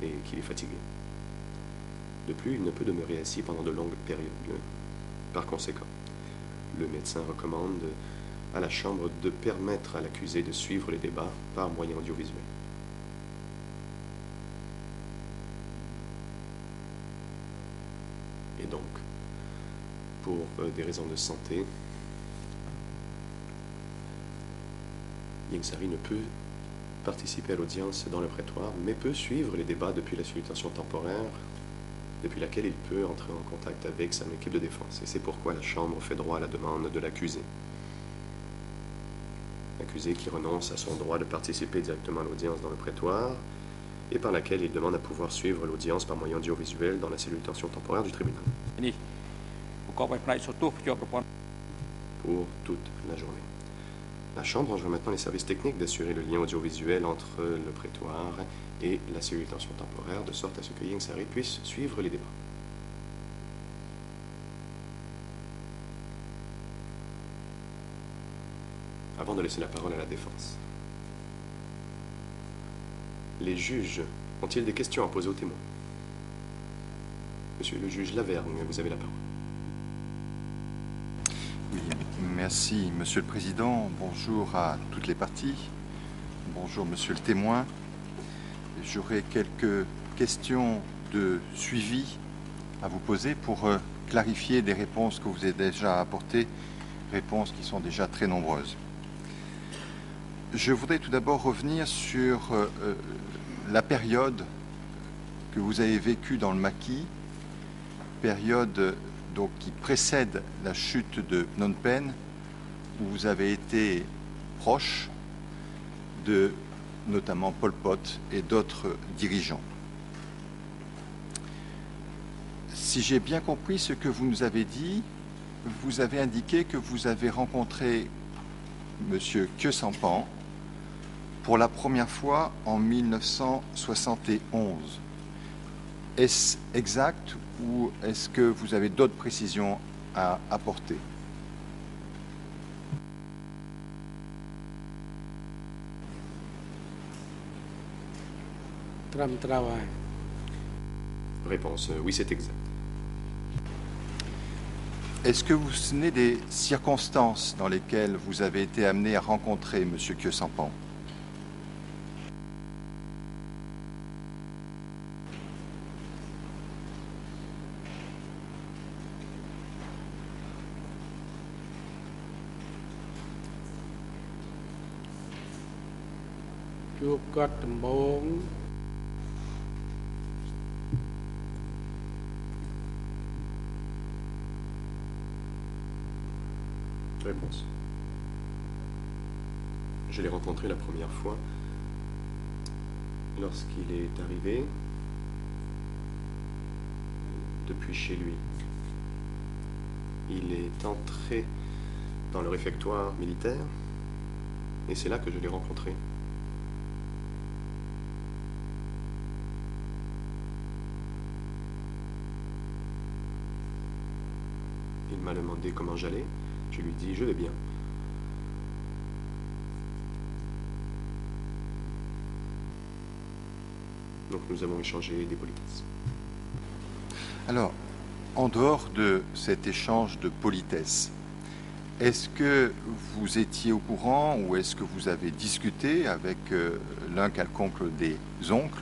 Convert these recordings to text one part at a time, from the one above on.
et qu'il est fatigué. De plus, il ne peut demeurer assis pendant de longues périodes. Par conséquent, le médecin recommande à la Chambre de permettre à l'accusé de suivre les débats par moyen audiovisuel. Et donc, pour des raisons de santé, Yingsari ne peut participer à l'audience dans le prétoire, mais peut suivre les débats depuis la salutation temporaire, depuis laquelle il peut entrer en contact avec son équipe de défense. Et c'est pourquoi la Chambre fait droit à la demande de l'accusé. L'accusé qui renonce à son droit de participer directement à l'audience dans le prétoire et par laquelle il demande à pouvoir suivre l'audience par moyen audiovisuel dans la cellule de tension temporaire du tribunal. Pour toute la journée. La Chambre enjoint maintenant les services techniques d'assurer le lien audiovisuel entre le prétoire et la cellule de tension temporaire, de sorte à ce que Yingsari puisse suivre les débats. Avant de laisser la parole à la défense, les juges ont-ils des questions à poser aux témoins? Monsieur le juge Lavergne, vous avez la parole. Oui, merci Monsieur le Président. Bonjour à toutes les parties. Bonjour Monsieur le témoin. J'aurai quelques questions de suivi à vous poser pour clarifier des réponses que vous avez déjà apportées, réponses qui sont déjà très nombreuses. Je voudrais tout d'abord revenir sur la période que vous avez vécue dans le maquis, période donc, qui précède la chute de Phnom Penh, où vous avez été proche de notamment Pol Pot et d'autres dirigeants. Si j'ai bien compris ce que vous nous avez dit, vous avez indiqué que vous avez rencontré M. Khieu Samphan pour la première fois en 1971. Est-ce exact ou est-ce que vous avez d'autres précisions à apporter? Réponse, oui, c'est exact. Est-ce que vous vous souvenez des circonstances dans lesquelles vous avez été amené à rencontrer M. Khieu Samphan? Réponse. Je l'ai rencontré la première fois lorsqu'il est arrivé depuis chez lui. Il est entré dans le réfectoire militaire et c'est là que je l'ai rencontré. Il m'a demandé comment j'allais. Je lui dis, je vais bien. Donc nous avons échangé des politesses. Alors, en dehors de cet échange de politesse, est-ce que vous étiez au courant ou est-ce que vous avez discuté avec l'un quelconque des oncles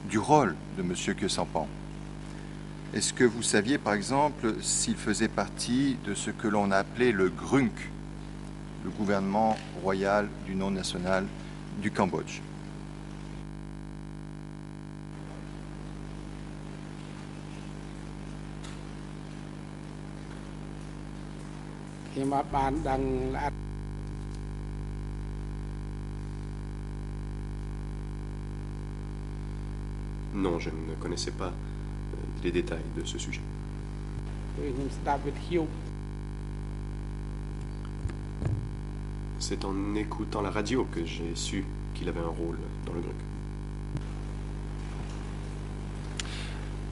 du rôle de M. Khieu Samphan? Est-ce que vous saviez, par exemple, s'il faisait partie de ce que l'on a appelé le GRUNC, le gouvernement royal d'union nationale du Cambodge? Non, je ne connaissais pas les détails de ce sujet. C'est en écoutant la radio que j'ai su qu'il avait un rôle dans le GRUNC.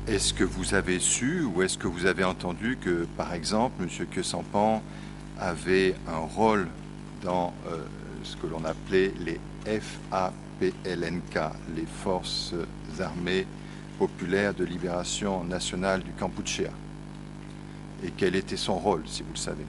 Est-ce que vous avez su ou est-ce que vous avez entendu que, par exemple, M. Khieu Samphan avait un rôle dans ce que l'on appelait les FAPLNK, les Forces armées populaire de libération nationale du Kampuchea? Et quel était son rôle, si vous le savez?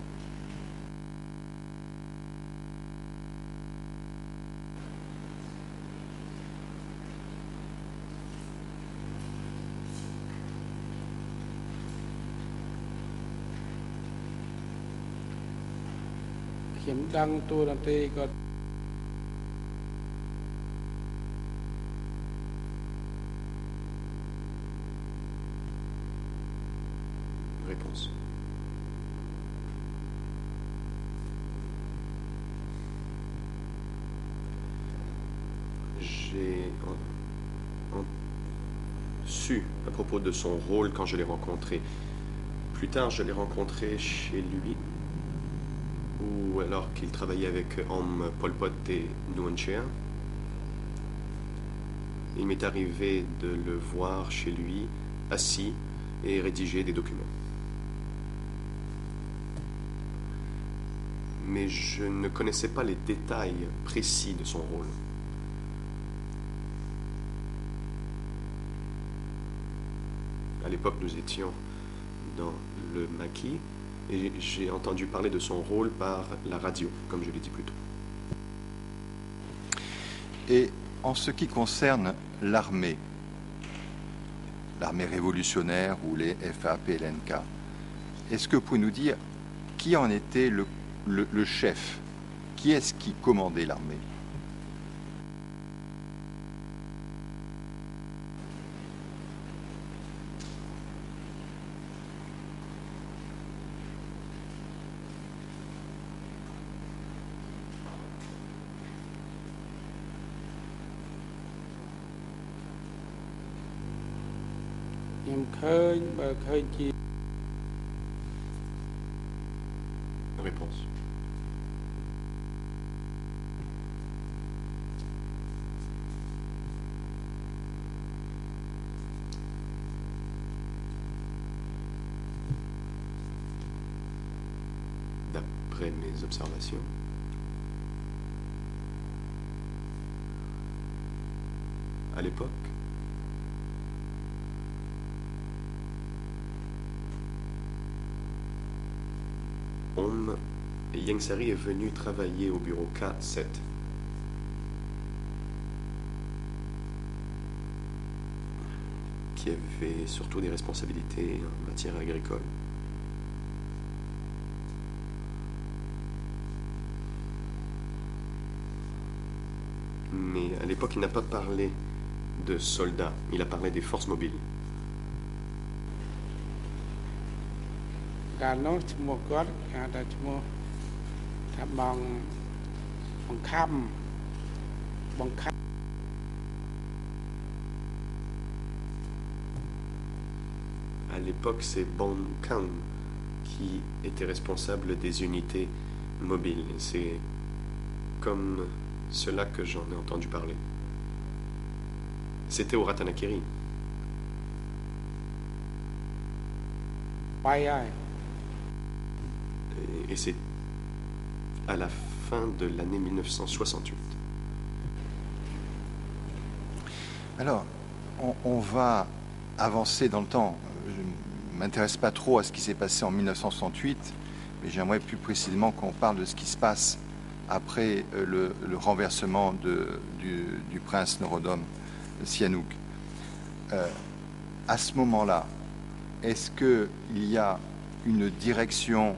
Réponse. J'ai su à propos de son rôle quand je l'ai rencontré. Plus tard, je l'ai rencontré chez lui, ou alors qu'il travaillait avec Om Pol Pot et Nuon Chea. Il m'est arrivé de le voir chez lui, assis et rédiger des documents. Mais je ne connaissais pas les détails précis de son rôle. À l'époque, nous étions dans le maquis et j'ai entendu parler de son rôle par la radio, comme je l'ai dit plus tôt. Et en ce qui concerne l'armée révolutionnaire ou les FAPLNK, est-ce que vous pouvez nous dire qui en était le chef? Qui est-ce qui commandait l'armée? Réponse. D'après mes observations, à l'époque, Ieng Sary est venu travailler au bureau K7. Qui avait surtout des responsabilités en matière agricole. Mais à l'époque, il n'a pas parlé de soldats, il a parlé des forces mobiles. À l'époque, c'est Bon Kang qui était responsable des unités mobiles. C'est comme cela que j'en ai entendu parler. C'était au Ratanakiri. Et c'est à la fin de l'année 1968. Alors, on va avancer dans le temps. Je ne m'intéresse pas trop à ce qui s'est passé en 1968, mais j'aimerais plus précisément qu'on parle de ce qui se passe après le renversement du prince Norodom Sihanouk. À ce moment-là, est-ce qu'il y a une direction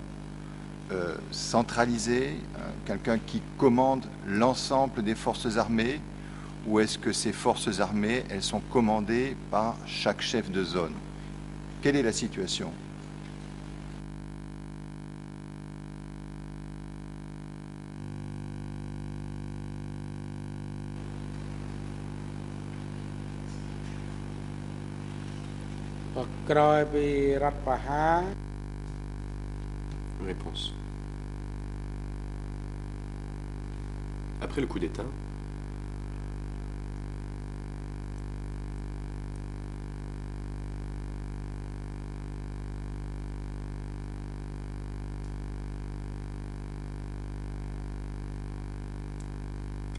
centralisée, quelqu'un qui commande l'ensemble des forces armées, ou est-ce que ces forces armées, elles sont commandées par chaque chef de zone? Quelle est la situation? Réponse. Après le coup d'État,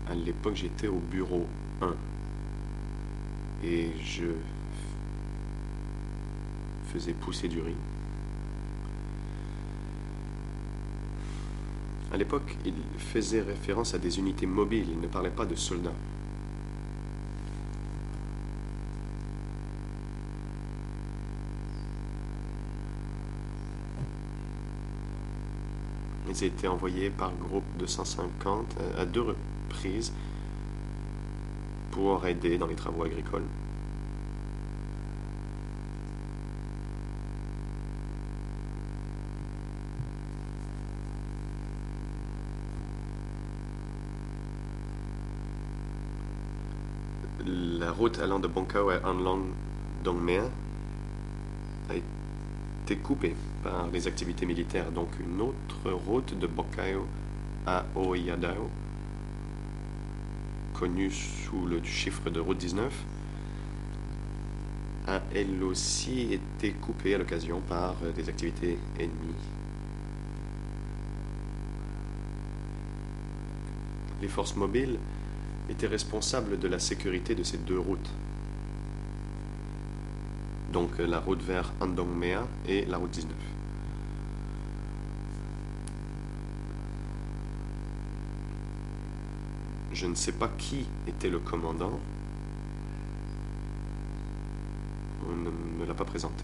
à l'époque, j'étais au bureau 1 et je faisait pousser du riz. À l'époque, il faisait référence à des unités mobiles, il ne parlait pas de soldats. Ils étaient envoyés par groupe de 150 à 2 reprises pour aider dans les travaux agricoles. La route allant de Bongkao à Anlong Dongmea a été coupée par les activités militaires. Donc une autre route de Bongkao à Oyadao, connue sous le chiffre de route 19, a elle aussi été coupée à l'occasion par des activités ennemies. Les forces mobiles étaient responsables de la sécurité de ces 2 routes. Donc la route vers Andongmea et la route 19. Je ne sais pas qui était le commandant. On ne me l'a pas présenté.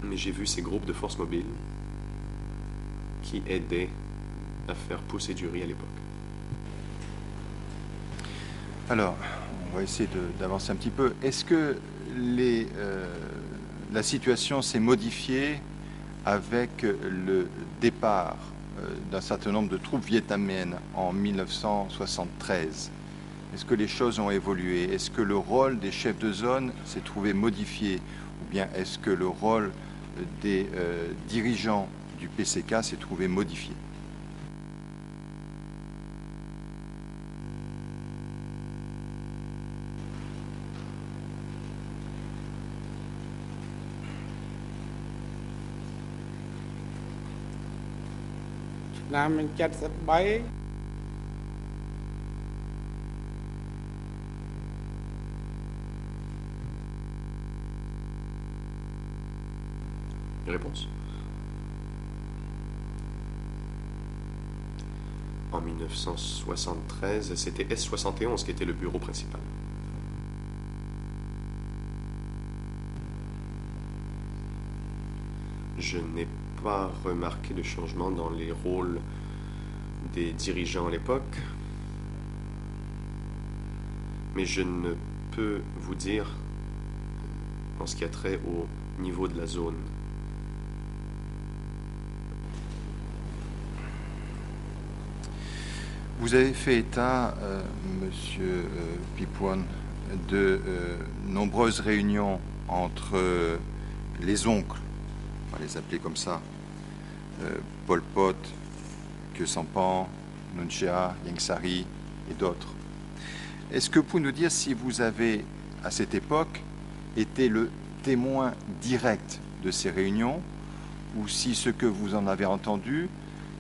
Mais j'ai vu ces groupes de forces mobiles qui aidaient à faire pousser du riz à l'époque. Alors, on va essayer d'avancer un petit peu. Est-ce que la situation s'est modifiée avec le départ d'un certain nombre de troupes vietnamiennes en 1973? Est-ce que les choses ont évolué? Est-ce que le rôle des chefs de zone s'est trouvé modifié? Ou bien est-ce que le rôle des dirigeants du PCK s'est trouvé modifié? Réponse. En 1973, c'était S71 qui était le bureau principal. Je n'ai pas remarqué de changement dans les rôles des dirigeants à l'époque, mais je ne peux vous dire en ce qui a trait au niveau de la zone. Vous avez fait état, Monsieur Pipuan, de nombreuses réunions entre les oncles, on va les appeler comme ça, Pol Pot, Khieu Samphan, Nuon Chea, Ieng Sary et d'autres. Est-ce que vous pouvez nous dire si vous avez, à cette époque, été le témoin direct de ces réunions ou si ce que vous en avez entendu,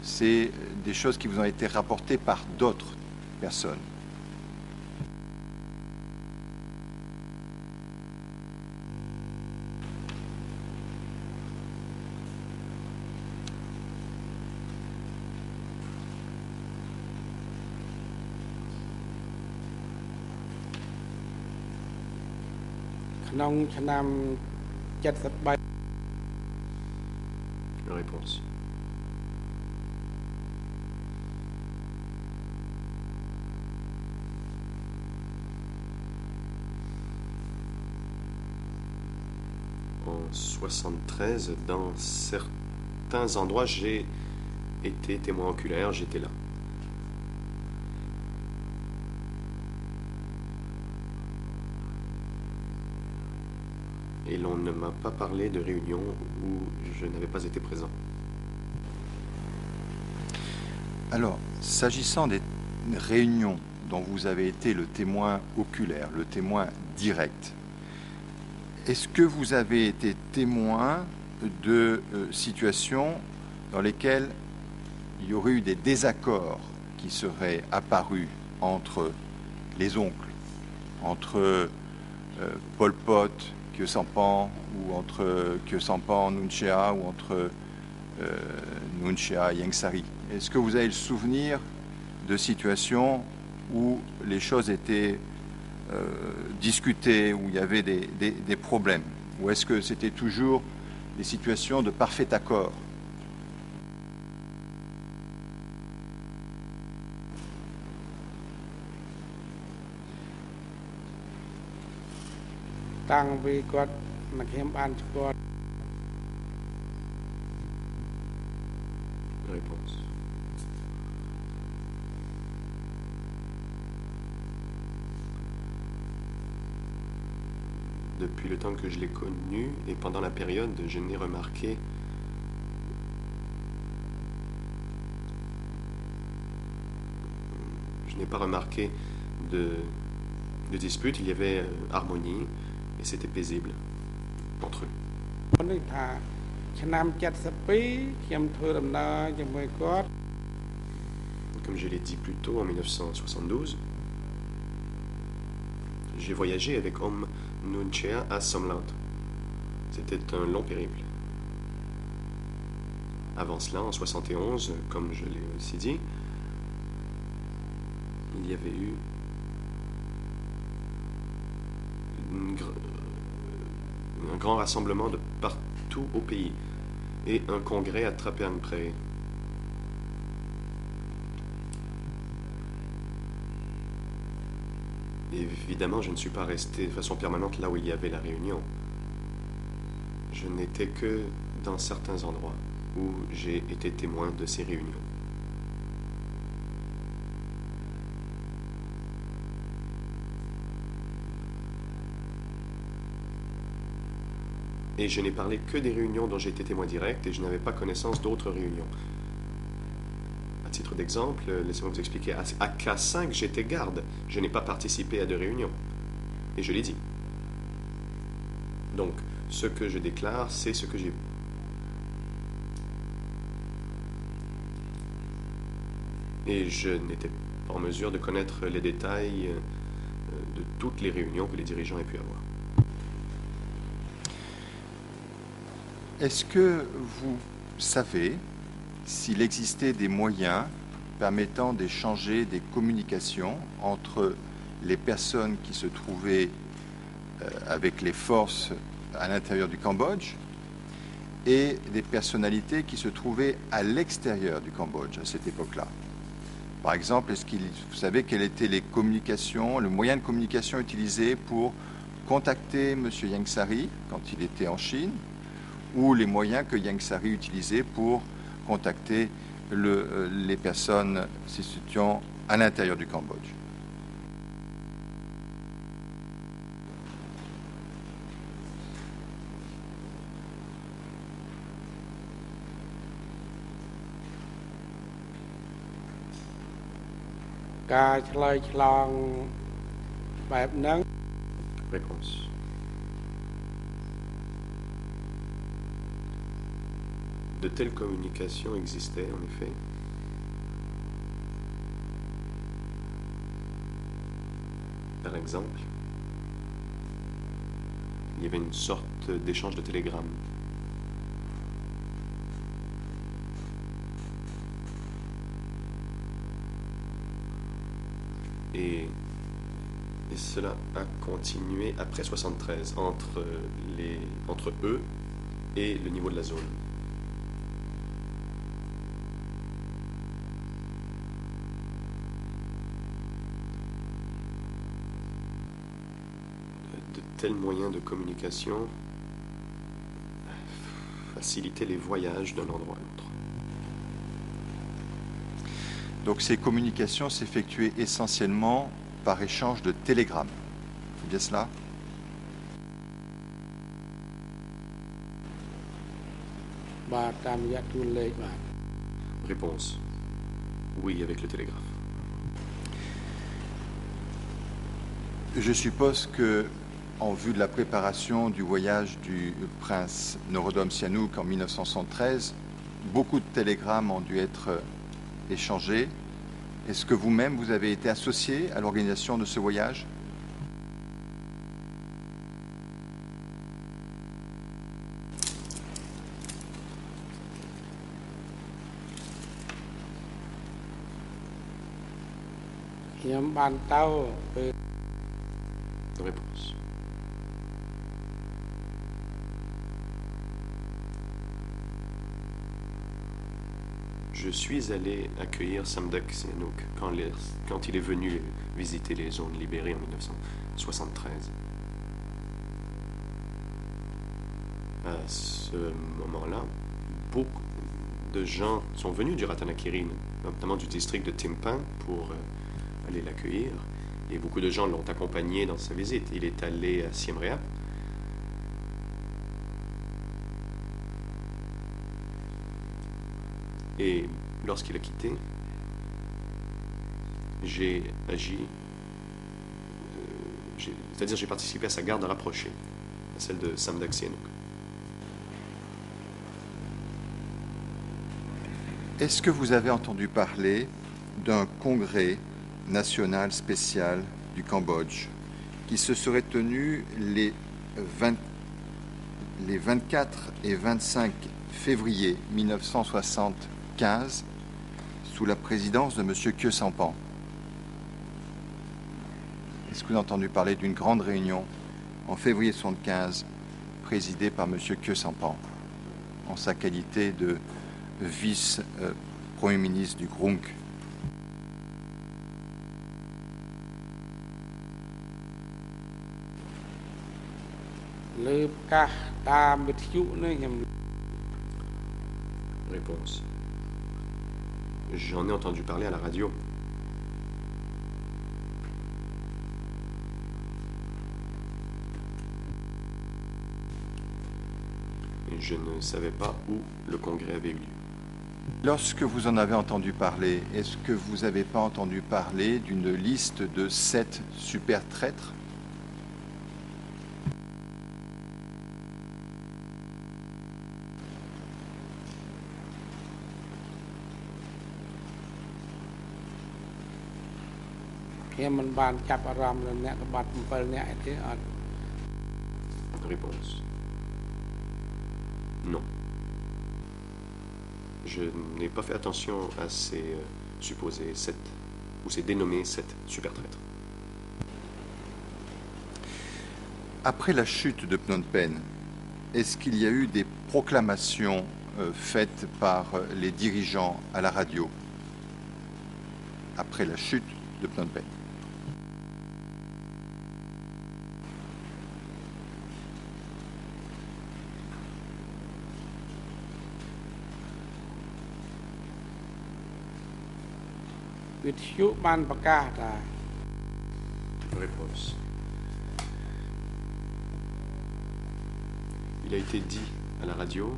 c'est des choses qui vous ont été rapportées par d'autres personnes? Réponse. En 73, dans certains endroits, j'ai été témoin oculaire, j'étais là. Et l'on ne m'a pas parlé de réunion où je n'avais pas été présent. Alors, s'agissant des réunions dont vous avez été le témoin oculaire, le témoin direct, est-ce que vous avez été témoin de situations dans lesquelles il y aurait eu des désaccords qui seraient apparus entre les oncles, entre Pol Pot, Khieu Samphan, ou entre Khieu Samphan, Nuon Chea, ou entre Nuon Chea et Ieng Sary. Est-ce que vous avez le souvenir de situations où les choses étaient discutées, où il y avait des problèmes? Ou est-ce que c'était toujours des situations de parfait accord? Réponse. Depuis le temps que je l'ai connu et pendant la période, je n'ai remarqué pas remarqué de dispute. Il y avait harmonie et c'était paisible entre eux. Comme je l'ai dit plus tôt, en 1972, j'ai voyagé avec Om Nuon Chea à Somland. C'était un long périple. Avant cela, en 1971, comme je l'ai aussi dit, il y avait eu un grand rassemblement de partout au pays et un congrès à Trapeang Prairie. Évidemment, je ne suis pas resté de façon permanente là où il y avait la réunion. Je n'étais que dans certains endroits où j'ai été témoin de ces réunions. Et je n'ai parlé que des réunions dont j'ai été témoin direct et je n'avais pas connaissance d'autres réunions. À titre d'exemple, laissez-moi vous expliquer, à K5, j'étais garde. Je n'ai pas participé à de réunions. Et je l'ai dit. Donc, ce que je déclare, c'est ce que j'ai vu. Et je n'étais pas en mesure de connaître les détails de toutes les réunions que les dirigeants aient pu avoir. Est-ce que vous savez s'il existait des moyens permettant d'échanger des communications entre les personnes qui se trouvaient avec les forces à l'intérieur du Cambodge et des personnalités qui se trouvaient à l'extérieur du Cambodge à cette époque-là? Par exemple, est-ce que vous savez quelles étaient les communications, le moyen de communication utilisé pour contacter M. Ieng Sary quand il était en Chine, ou les moyens que Ieng Sary utilisait pour contacter les personnes se situant à l'intérieur du Cambodge? Réponse. De telles communications existaient, en effet. Par exemple, il y avait une sorte d'échange de télégrammes. Et cela a continué après 73, entre eux et le niveau de la zone. De tels moyens de communication facilitaient les voyages d'un endroit à l'autre. Donc ces communications s'effectuaient essentiellement par échange de télégrammes. C'est bien cela? Réponse. Oui, avec le télégraphe. Je suppose que, en vue de la préparation du voyage du prince Norodom Sihanouk en 1973, beaucoup de télégrammes ont dû être échangés Est-ce que vous-même, vous avez été associé à l'organisation de ce voyage? Réponse. Je suis allé accueillir Samdech Sihanouk quand il est venu visiter les zones libérées en 1973. À ce moment-là, beaucoup de gens sont venus du Ratanakiri, notamment du district de Timpan, pour aller l'accueillir. Et beaucoup de gens l'ont accompagné dans sa visite. Il est allé à Siem Reap. Et lorsqu'il a quitté, j'ai agi, c'est-à-dire j'ai participé à sa garde rapprochée, à celle de Samdech Sihanouk. Est-ce que vous avez entendu parler d'un congrès national spécial du Cambodge qui se serait tenu les 24 et 25 février 1975 sous la présidence de M. Khieu Samphan? Est-ce que vous avez entendu parler d'une grande réunion en février 1975 présidée par M. Khieu Samphan en sa qualité de vice-premier ministre du GRUNC? Réponse. J'en ai entendu parler à la radio. Et je ne savais pas où le congrès avait eu lieu. Lorsque vous en avez entendu parler, est-ce que vous n'avez pas entendu parler d'une liste de 7 super traîtres? Réponse. Non. Je n'ai pas fait attention à ces supposés 7, ou ces dénommés 7 super traîtres. Après la chute de Phnom Penh, est-ce qu'il y a eu des proclamations faites par les dirigeants à la radio après la chute de Phnom Penh? Réponse. Il a été dit à la radio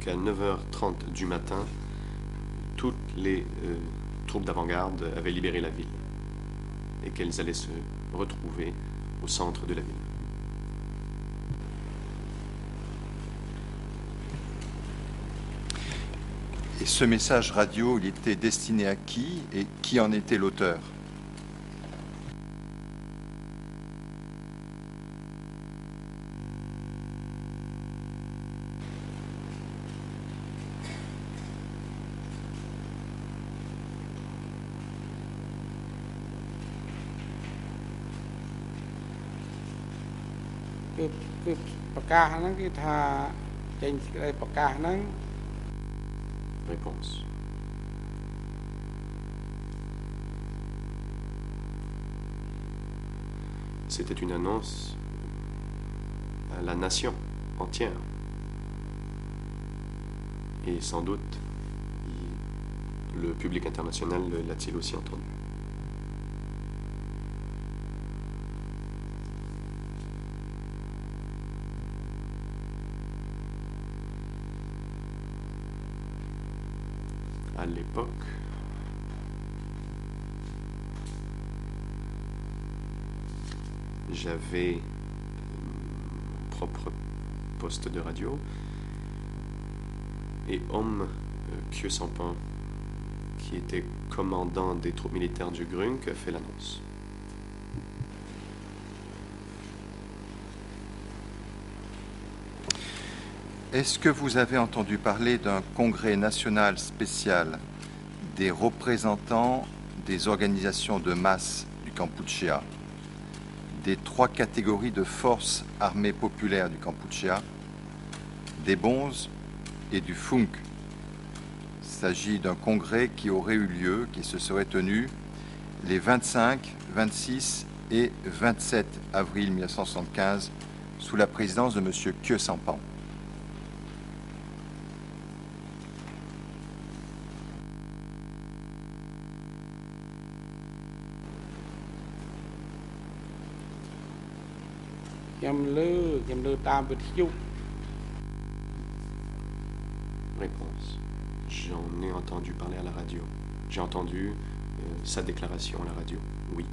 qu'à 9h30 du matin, toutes les troupes d'avant-garde avaient libéré la ville et qu'elles allaient se retrouver au centre de la ville. Et ce message radio, il était destiné à qui et qui en était l'auteur? Réponse. C'était une annonce à la nation entière. Et sans doute, le public international l'a-t-il aussi entendu. À l'époque, j'avais mon propre poste de radio. Et Kyo Sampan, qui était commandant des troupes militaires du Grunk, a fait l'annonce. Est-ce que vous avez entendu parler d'un congrès national spécial des représentants des organisations de masse du Kampuchea, des 3 catégories de forces armées populaires du Kampuchea, des Bonzes et du Funk? Il s'agit d'un congrès qui aurait eu lieu, qui se serait tenu les 25, 26 et 27 avril 1975 sous la présidence de M. Kyo Sampan. Réponse. J'en ai entendu parler à la radio. J'ai entendu sa déclaration à la radio. Oui.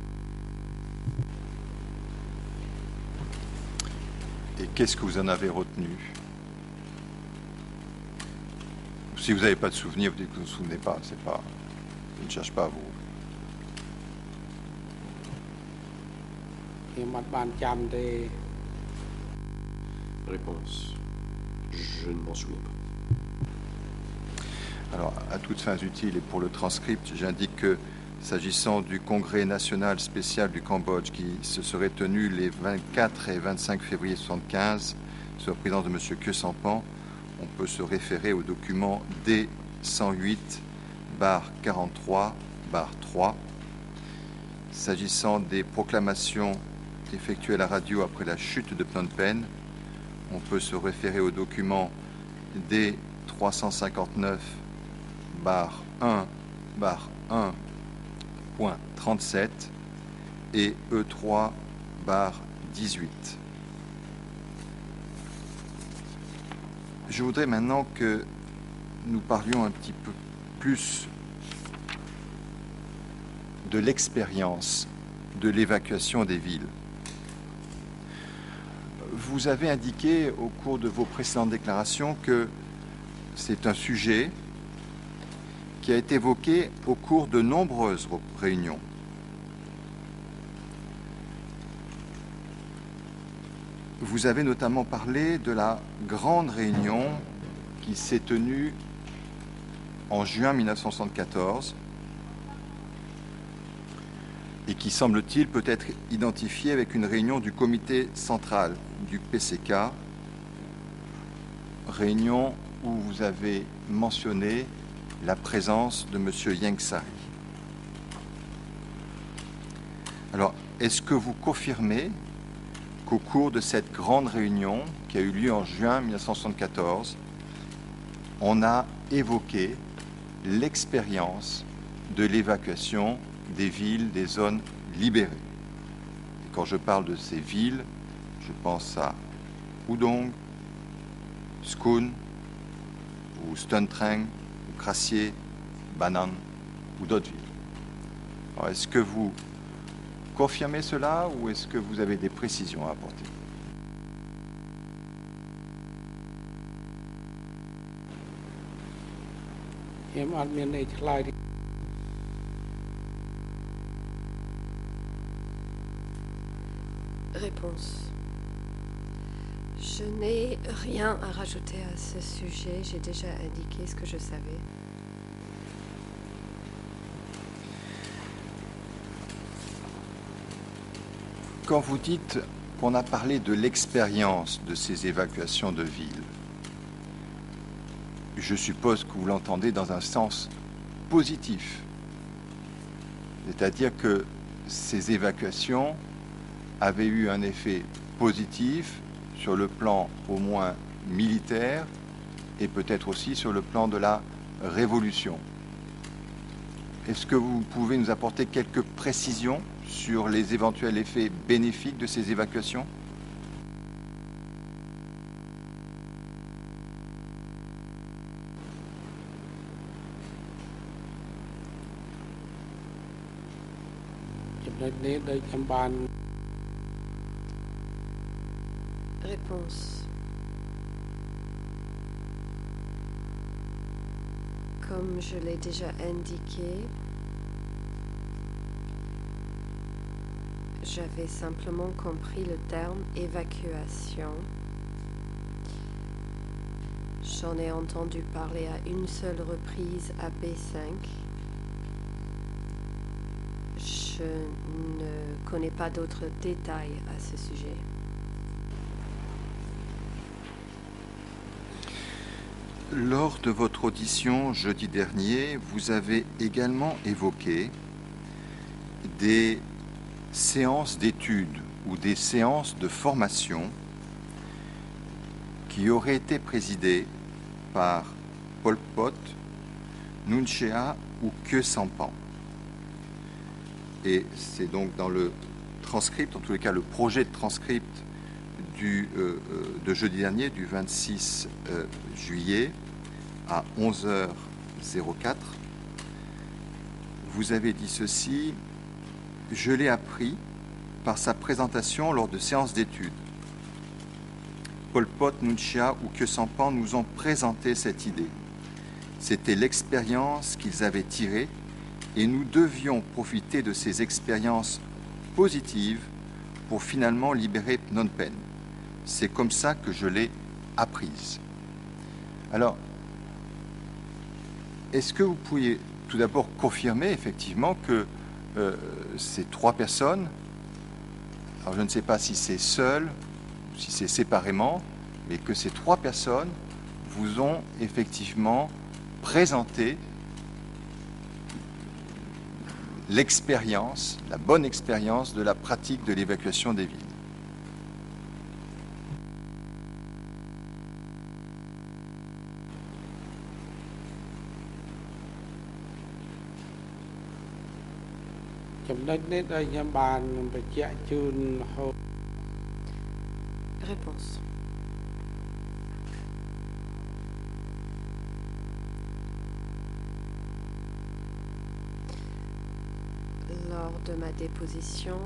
Et qu'est-ce que vous en avez retenu? Si vous n'avez pas de souvenir, vous dites que vous ne vous souvenez pas. C'est pas. Je ne cherche pas à vous. Réponse. Je ne m'en souviens pas. Alors, à toutes fins utiles et pour le transcript, j'indique que, s'agissant du Congrès national spécial du Cambodge qui se serait tenu les 24 et 25 février 1975, sous la présidence de M. Kyo Sampan, on peut se référer au document D108-43-3. S'agissant des proclamations effectuées à la radio après la chute de Phnom Penh, on peut se référer au document D359-1-1.37 et E3-18. Je voudrais maintenant que nous parlions un petit peu plus de l'expérience de l'évacuation des villes. Vous avez indiqué au cours de vos précédentes déclarations que c'est un sujet qui a été évoqué au cours de nombreuses réunions. Vous avez notamment parlé de la grande réunion qui s'est tenue en juin 1974 et qui, semble-t-il, peut être identifiée avec une réunion du comité central du PCK, réunion où vous avez mentionné la présence de M. Ieng Sary. Alors, est-ce que vous confirmez qu'au cours de cette grande réunion qui a eu lieu en juin 1974, on a évoqué l'expérience de l'évacuation des villes, des zones libérées? Et quand je parle de ces villes, je pense à Udong, Skun, ou Stuntreng, ou Krassier, Banan, ou d'autres villes. Alors, est-ce que vous confirmez cela ou est-ce que vous avez des précisions à apporter? Réponse. Je n'ai rien à rajouter à ce sujet. J'ai déjà indiqué ce que je savais. Quand vous dites qu'on a parlé de l'expérience de ces évacuations de villes, je suppose que vous l'entendez dans un sens positif. C'est-à-dire que ces évacuations avaient eu un effet positif sur le plan au moins militaire et peut-être aussi sur le plan de la révolution. Est-ce que vous pouvez nous apporter quelques précisions sur les éventuels effets bénéfiques de ces évacuations? Réponse. Comme je l'ai déjà indiqué, j'avais simplement compris le terme évacuation. J'en ai entendu parler à une seule reprise à B5. Je ne connais pas d'autres détails à ce sujet. Lors de votre audition jeudi dernier, vous avez également évoqué des séances d'études ou des séances de formation qui auraient été présidées par Pol Pot, Nunchea ou Khieu Samphan. Et c'est donc dans le transcript, en tous les cas le projet de transcript de jeudi dernier, du 26 juillet à 11h04, vous avez dit ceci: je l'ai appris par sa présentation lors de séances d'études. Pol Pot, Nunchea ou Khieu Samphan nous ont présenté cette idée. C'était l'expérience qu'ils avaient tirée et nous devions profiter de ces expériences positives pour finalement libérer Phnom Penh. C'est comme ça que je l'ai apprise. Alors, est-ce que vous pourriez tout d'abord confirmer effectivement que ces trois personnes, alors je ne sais pas si c'est seul ou si c'est séparément, mais que ces trois personnes vous ont effectivement présenté l'expérience, la bonne expérience de la pratique de l'évacuation des villes? Réponse. Lors de ma déposition,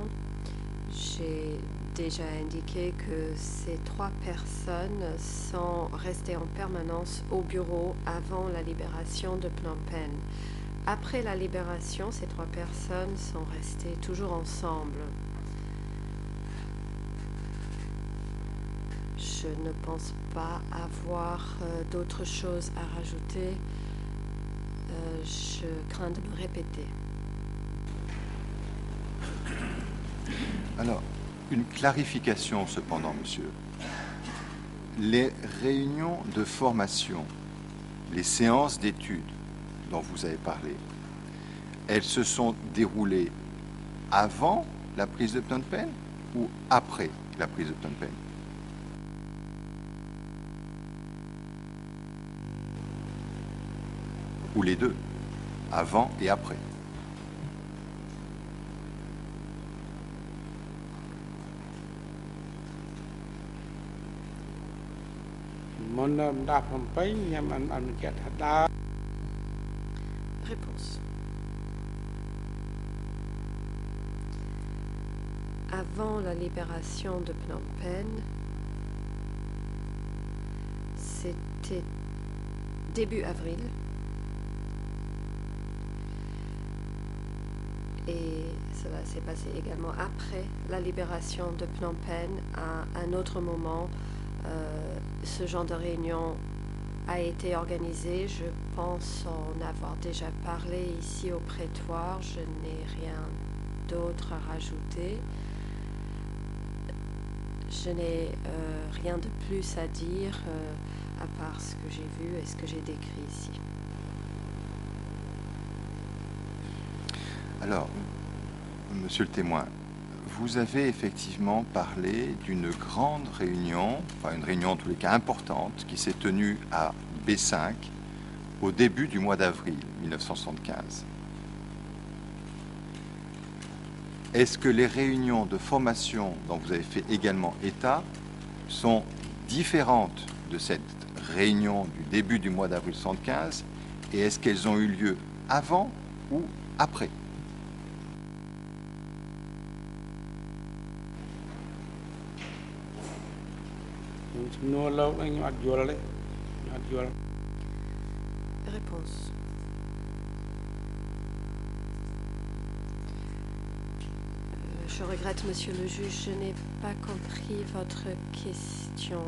j'ai déjà indiqué que ces trois personnes sont restées en permanence au bureau avant la libération de Phnom Penh. Après la libération, ces trois personnes sont restées toujours ensemble. Je ne pense pas avoir d'autres choses à rajouter. Je crains de me répéter. Alors, une clarification cependant, monsieur. Les réunions de formation, les séances d'études dont vous avez parlé, elles se sont déroulées avant la prise de Phnom Penh ou après la prise de Phnom Penh? Ou les deux, avant et après? Réponse. Avant la libération de Phnom Penh, c'était début avril. Et cela s'est passé également après la libération de Phnom Penh. À un autre moment, ce genre de réunion a été organisé. Je pense en avoir déjà parlé ici au prétoire. Je n'ai rien d'autre à rajouter. Je n'ai rien de plus à dire à part ce que j'ai vu et ce que j'ai décrit ici. Alors, monsieur le témoin, vous avez effectivement parlé d'une grande réunion, enfin une réunion en tous les cas importante, qui s'est tenue à B5 au début du mois d'avril 1975. Est-ce que les réunions de formation dont vous avez fait également état sont différentes de cette réunion du début du mois d'avril 1975 et est-ce qu'elles ont eu lieu avant ou après? Réponse. Je regrette, monsieur le juge, je n'ai pas compris votre question.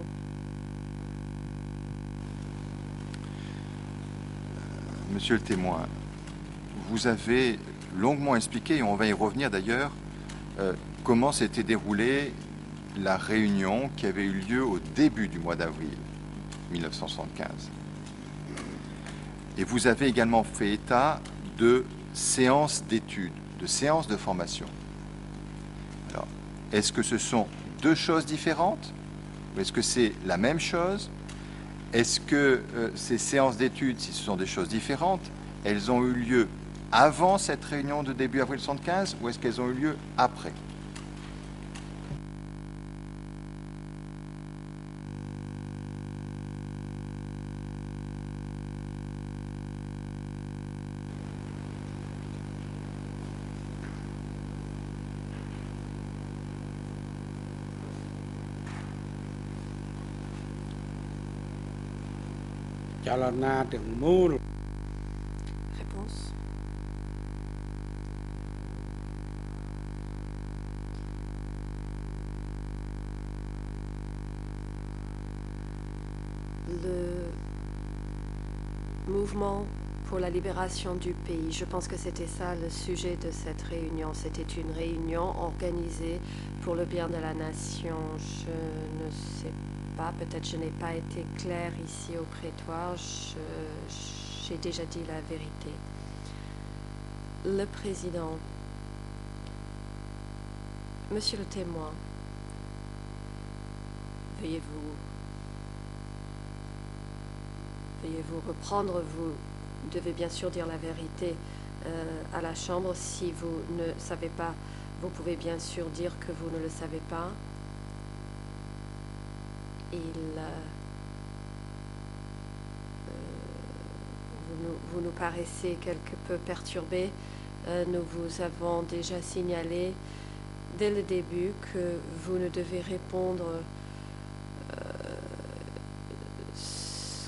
Monsieur le témoin, vous avez longuement expliqué, et on va y revenir d'ailleurs, comment s'était déroulée la réunion qui avait eu lieu au début du mois d'avril 1975. Et vous avez également fait état de séances d'études, de séances de formation. Alors, est-ce que ce sont deux choses différentes ou est-ce que c'est la même chose? Est-ce que ces séances d'études, si ce sont des choses différentes, elles ont eu lieu avant cette réunion de début avril 1975 ou est-ce qu'elles ont eu lieu après? Réponse. Le mouvement pour la libération du pays, je pense que c'était ça le sujet de cette réunion. C'était une réunion organisée pour le bien de la nation. Je ne sais pas, peut-être je n'ai pas été claire ici au prétoire. J'ai déjà dit la vérité. Le président, monsieur le témoin, veuillez-vous reprendre, vous devez bien sûr dire la vérité à la Chambre. Si vous ne savez pas, vous pouvez bien sûr dire que vous ne le savez pas. Vous nous paraissez quelque peu perturbé. Nous vous avons déjà signalé dès le début que vous ne devez répondre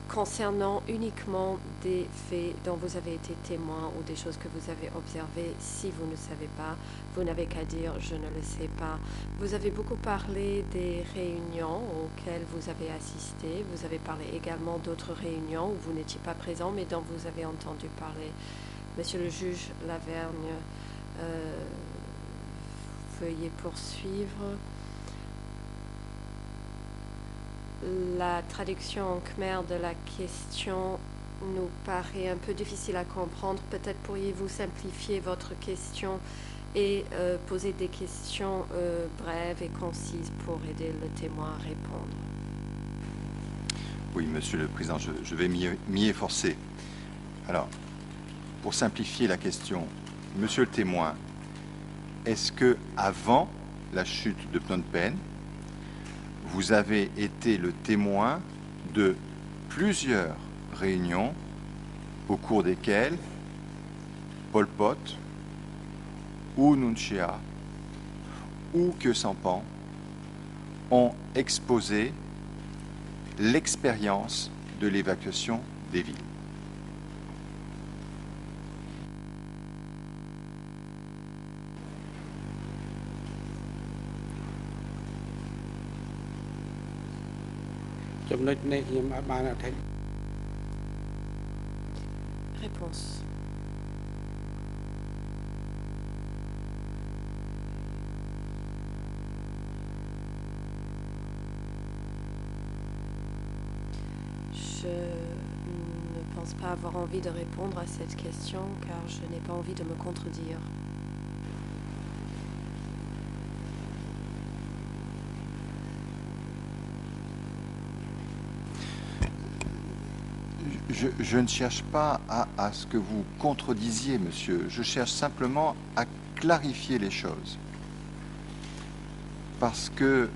concernant uniquement des faits dont vous avez été témoin ou des choses que vous avez observées. Si vous ne savez pas, vous n'avez qu'à dire « je ne le sais pas ». Vous avez beaucoup parlé des réunions auxquelles vous avez assisté. Vous avez parlé également d'autres réunions où vous n'étiez pas présent mais dont vous avez entendu parler. Monsieur le juge Lavergne, veuillez poursuivre. La traduction en khmer de la question nous paraît un peu difficile à comprendre. Peut-être pourriez-vous simplifier votre question et poser des questions brèves et concises pour aider le témoin à répondre. Oui, Monsieur le Président, je vais m'y efforcer. Alors, pour simplifier la question, Monsieur le témoin, est-ce que avant la chute de Phnom Penh, vous avez été le témoin de plusieurs réunions au cours desquelles Pol Pot ou Nun Chea ou Khieu Samphan ont exposé l'expérience de l'évacuation des villes. Réponse. Je ne pense pas avoir envie de répondre à cette question car je n'ai pas envie de me contredire. Je ne cherche pas à ce que vous contredisiez, monsieur. Je cherche simplement à clarifier les choses. Parce que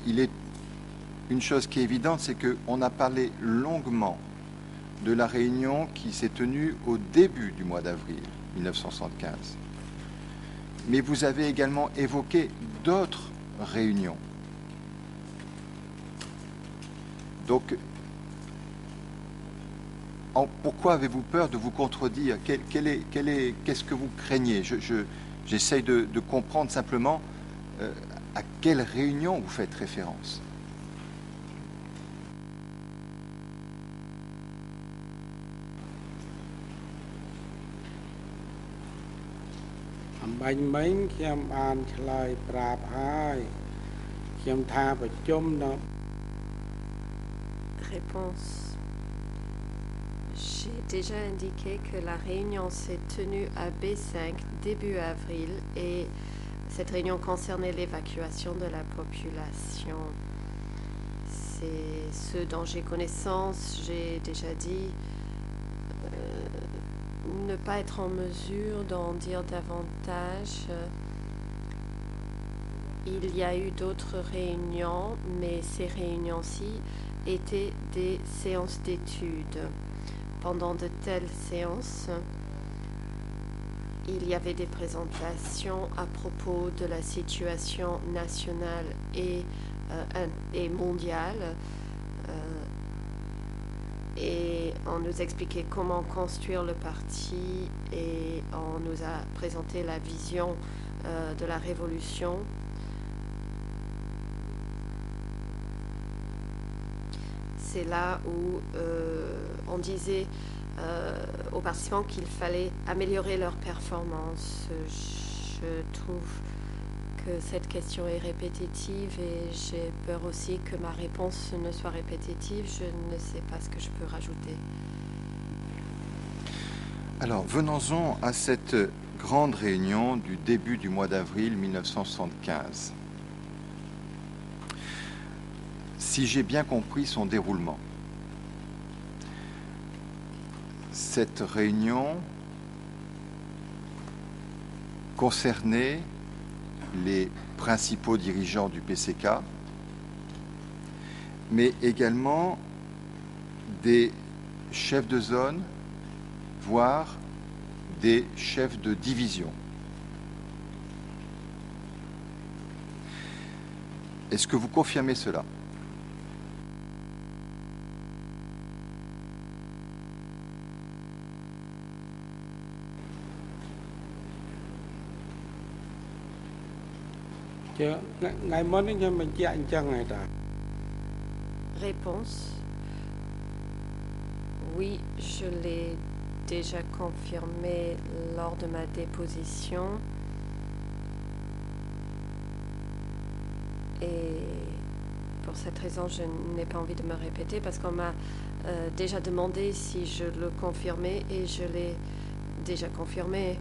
il est une chose qui est évidente, c'est qu'on a parlé longuement de la réunion qui s'est tenue au début du mois d'avril 1975. Mais vous avez également évoqué d'autres réunions. Donc, pourquoi avez-vous peur de vous contredire? Qu'est-ce que vous craignez? J'essaye de comprendre simplement à quelle réunion vous faites référence. Réponse. J'ai déjà indiqué que la réunion s'est tenue à B5 début avril et cette réunion concernait l'évacuation de la population. C'est ce dont j'ai connaissance. J'ai déjà dit ne pas être en mesure d'en dire davantage. Il y a eu d'autres réunions, mais ces réunions-ci étaient des séances d'études. Pendant de telles séances, il y avait des présentations à propos de la situation nationale et mondiale. Et on nous expliquait comment construire le parti et on nous a présenté la vision de la révolution. C'est là où on disait aux participants qu'il fallait améliorer leur performance. Je trouve que cette question est répétitive et j'ai peur aussi que ma réponse ne soit répétitive. Je ne sais pas ce que je peux rajouter. Alors, venons-en à cette grande réunion du début du mois d'avril 1975. Si j'ai bien compris son déroulement, cette réunion concernait les principaux dirigeants du PCK, mais également des chefs de zone, voire des chefs de division. Est-ce que vous confirmez cela ? Réponse. Oui, je l'ai déjà confirmé lors de ma déposition. Et pour cette raison, je n'ai pas envie de me répéter parce qu'on m'a déjà demandé si je le confirmais et je l'ai déjà confirmé.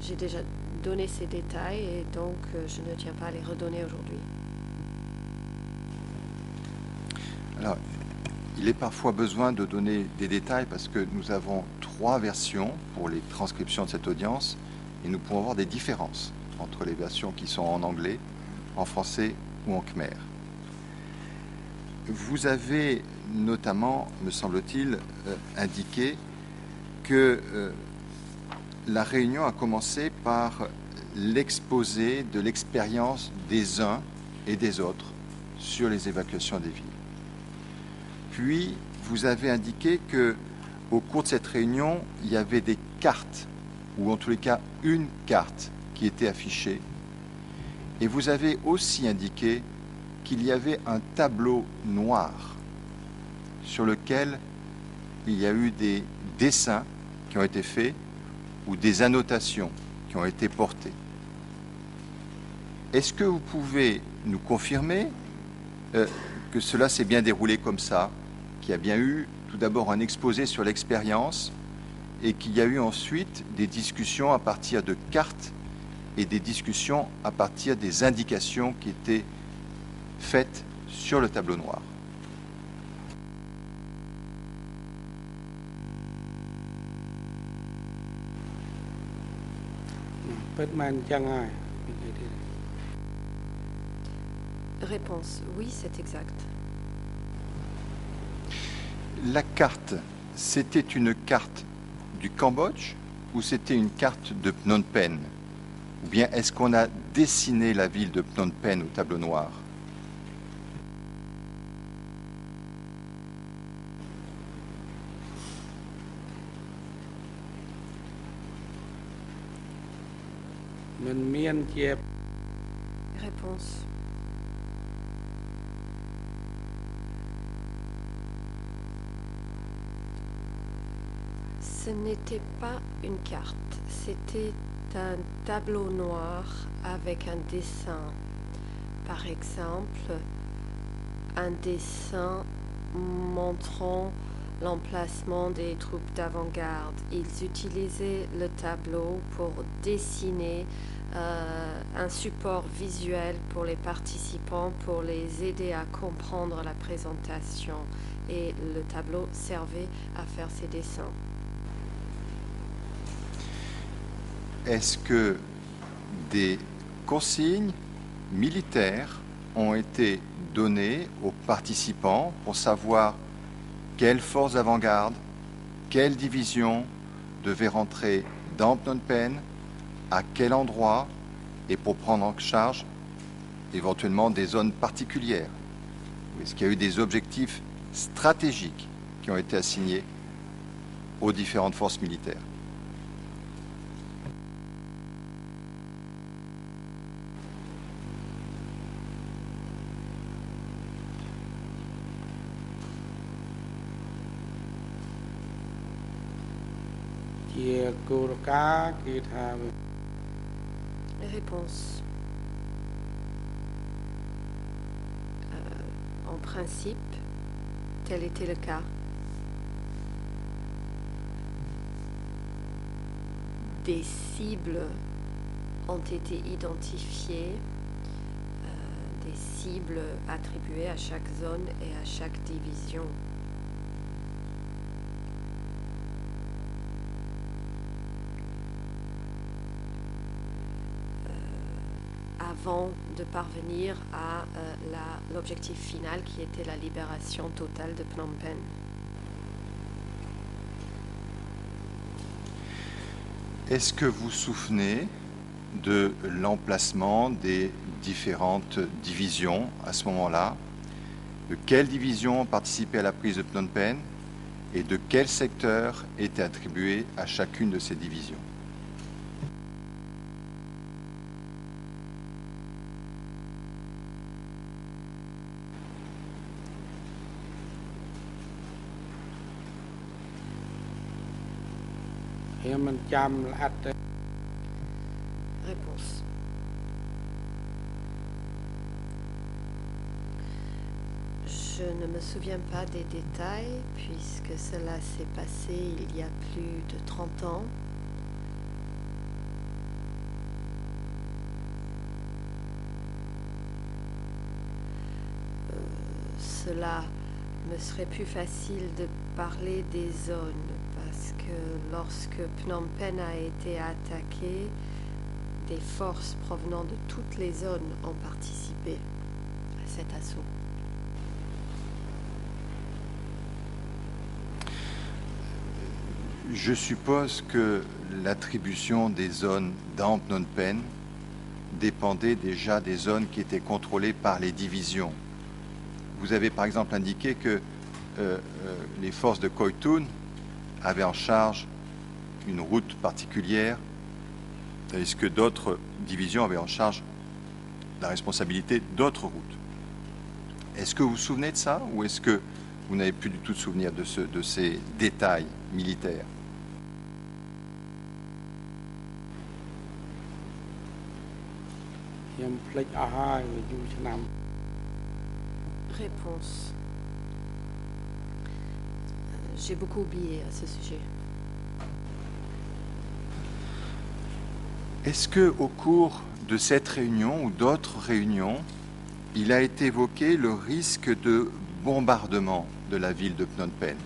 J'ai déjà donné ces détails et donc je ne tiens pas à les redonner aujourd'hui. Alors, il est parfois besoin de donner des détails parce que nous avons 3 versions pour les transcriptions de cette audience et nous pouvons avoir des différences entre les versions qui sont en anglais, en français ou en khmer. Vous avez notamment, me semble-t-il, indiqué que la réunion a commencé par l'exposé de l'expérience des uns et des autres sur les évacuations des villes. Puis, vous avez indiqué qu'au cours de cette réunion, il y avait des cartes, ou en tous les cas une carte qui était affichée. Et vous avez aussi indiqué qu'il y avait un tableau noir sur lequel il y a eu des dessins qui ont été faits ou des annotations qui ont été portées. Est-ce que vous pouvez nous confirmer que cela s'est bien déroulé comme ça, qu'il y a bien eu tout d'abord un exposé sur l'expérience et qu'il y a eu ensuite des discussions à partir de cartes et des discussions à partir des indications qui étaient faites sur le tableau noir? Réponse. Oui, c'est exact. La carte, c'était une carte du Cambodge ou c'était une carte de Phnom Penh? Ou bien est-ce qu'on a dessiné la ville de Phnom Penh au tableau noir? មិនមានជា Réponse. Ce n'était pas une carte, c'était un tableau noir avec un dessin. Par exemple, un dessin montrant l'emplacement des troupes d'avant-garde. Ils utilisaient le tableau pour dessiner un support visuel pour les participants, pour les aider à comprendre la présentation. Et le tableau servait à faire ces dessins. Est-ce que des consignes militaires ont été données aux participants pour savoir quelle force d'avant-garde, quelle division devait rentrer dans Phnom Penh, à quel endroit, et pour prendre en charge éventuellement des zones particulières? Est-ce qu'il y a eu des objectifs stratégiques qui ont été assignés aux différentes forces militaires? Réponse. En principe, tel était le cas. Des cibles ont été identifiées, des cibles attribuées à chaque zone et à chaque division. Avant de parvenir à l'objectif final qui était la libération totale de Phnom Penh. Est-ce que vous vous souvenez de l'emplacement des différentes divisions à ce moment-là? De quelles divisions ont participé à la prise de Phnom Penh et de quel secteur était attribué à chacune de ces divisions? Réponse. Je ne me souviens pas des détails puisque cela s'est passé il y a plus de 30 ans. Cela me serait plus facile de parler des zones parce que lorsque Phnom Penh a été attaqué, des forces provenant de toutes les zones ont participé à cet assaut. Je suppose que l'attribution des zones dans Phnom Penh dépendait déjà des zones qui étaient contrôlées par les divisions. Vous avez par exemple indiqué que les forces de Koytoun avaient en charge une route particulière, tandis que d'autres divisions avaient en charge la responsabilité d'autres routes. Est-ce que vous vous souvenez de ça ou est-ce que vous n'avez plus du tout de souvenir de ces détails militaires? Réponse. J'ai beaucoup oublié à ce sujet. Est-ce que, au cours de cette réunion ou d'autres réunions, il a été évoqué le risque de bombardement de la ville de Phnom Penh?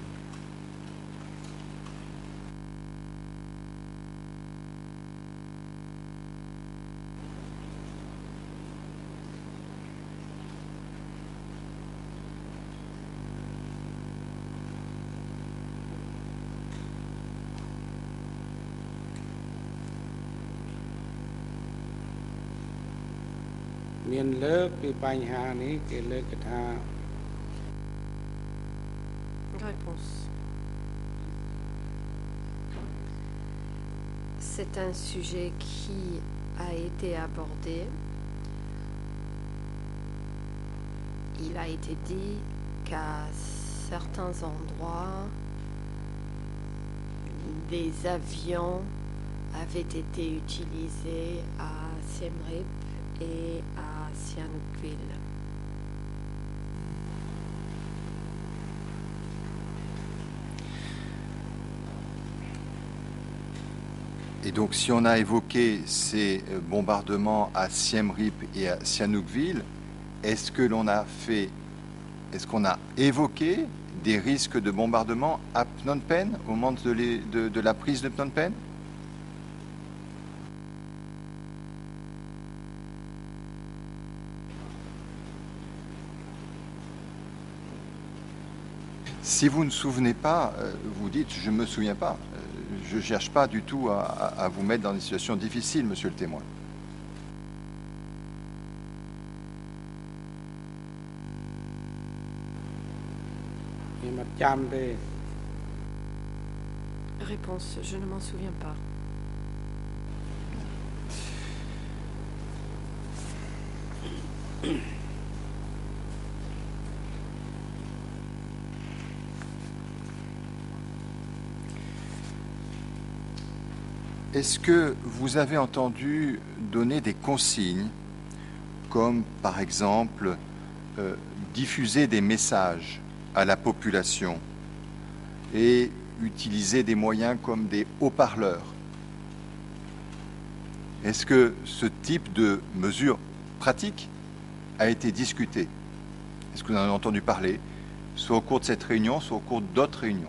Réponse. C'est un sujet qui a été abordé. Il a été dit qu'à certains endroits, des avions avaient été utilisés à Siem Reap et à Sihanoukville. Et donc, si on a évoqué ces bombardements à Siem Reap et à Sihanoukville, est-ce qu'on a évoqué des risques de bombardement à Phnom Penh au moment de la prise de Phnom Penh? Si vous ne vous souvenez pas, vous dites « je ne me souviens pas ». Je ne cherche pas du tout à vous mettre dans des situations difficiles, monsieur le témoin. Réponse, je ne m'en souviens pas. Est-ce que vous avez entendu donner des consignes, comme par exemple diffuser des messages à la population et utiliser des moyens comme des haut-parleurs? Est-ce que ce type de mesure pratique a été discuté? Est-ce que vous en avez entendu parler, soit au cours de cette réunion, soit au cours d'autres réunions?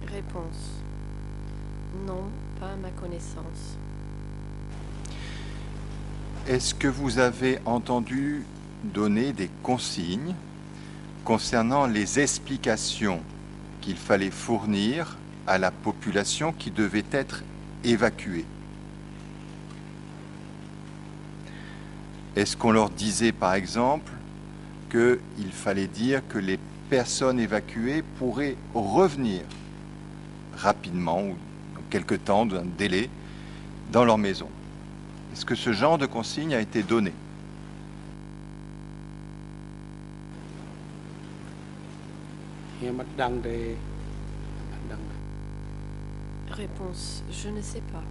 Réponse, non, pas à ma connaissance. Est-ce que vous avez entendu donner des consignes concernant les explications qu'il fallait fournir à la population qui devait être évacuée? Est-ce qu'on leur disait par exemple qu'il fallait dire que les personnes évacuées pourraient revenir rapidement ou dans quelque temps, d'un délai, dans leur maison? Est-ce que ce genre de consigne a été donné? Réponse, je ne sais pas.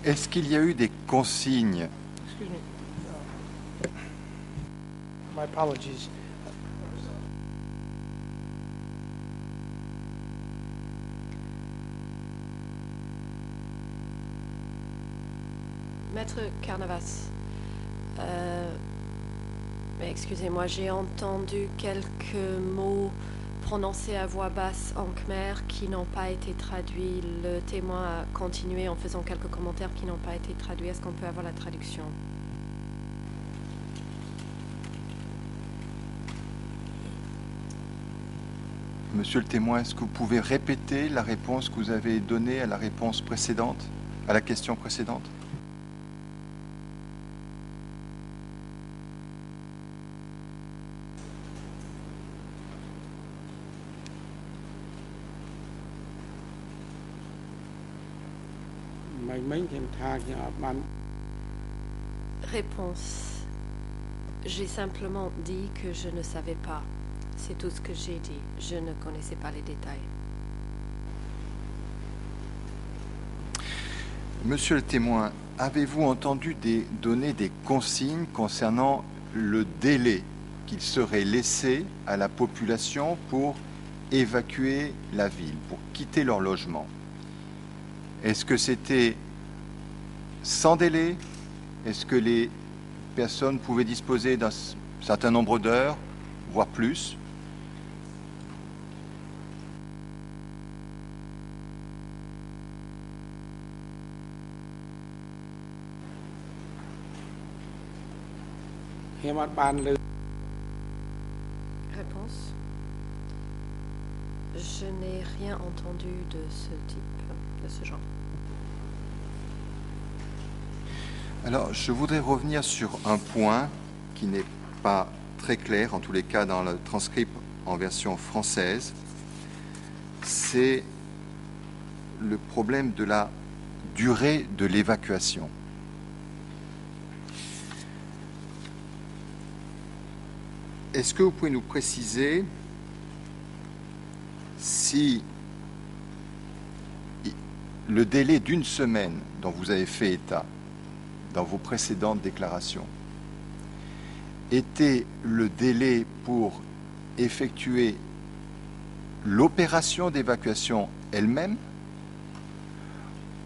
Est-ce qu'il y a eu des consignes? Excuse me. My apologies. Maître Carnavas, mais excusez-moi, j'ai entendu quelques mots prononcés à voix basse en khmer qui n'ont pas été traduits. Le témoin a continué en faisant quelques commentaires qui n'ont pas été traduits. Est-ce qu'on peut avoir la traduction? Monsieur le témoin, est-ce que vous pouvez répéter la réponse que vous avez donnée à la réponse précédente, à la question précédente? Réponse, j'ai simplement dit que je ne savais pas. C'est tout ce que j'ai dit. Je ne connaissais pas les détails. Monsieur le témoin, avez-vous entendu donner des consignes concernant le délai qu'il serait laissé à la population pour évacuer la ville, pour quitter leur logement? Est-ce que c'était sans délai? Est-ce que les personnes pouvaient disposer d'un certain nombre d'heures, voire plus? Réponse, Je n'ai rien entendu de ce type, de ce genre. Alors, je voudrais revenir sur un point qui n'est pas très clair, en tous les cas dans le transcript en version française. C'est le problème de la durée de l'évacuation. Est-ce que vous pouvez nous préciser si le délai d'une semaine dont vous avez fait état dans vos précédentes déclarations était le délai pour effectuer l'opération d'évacuation elle-même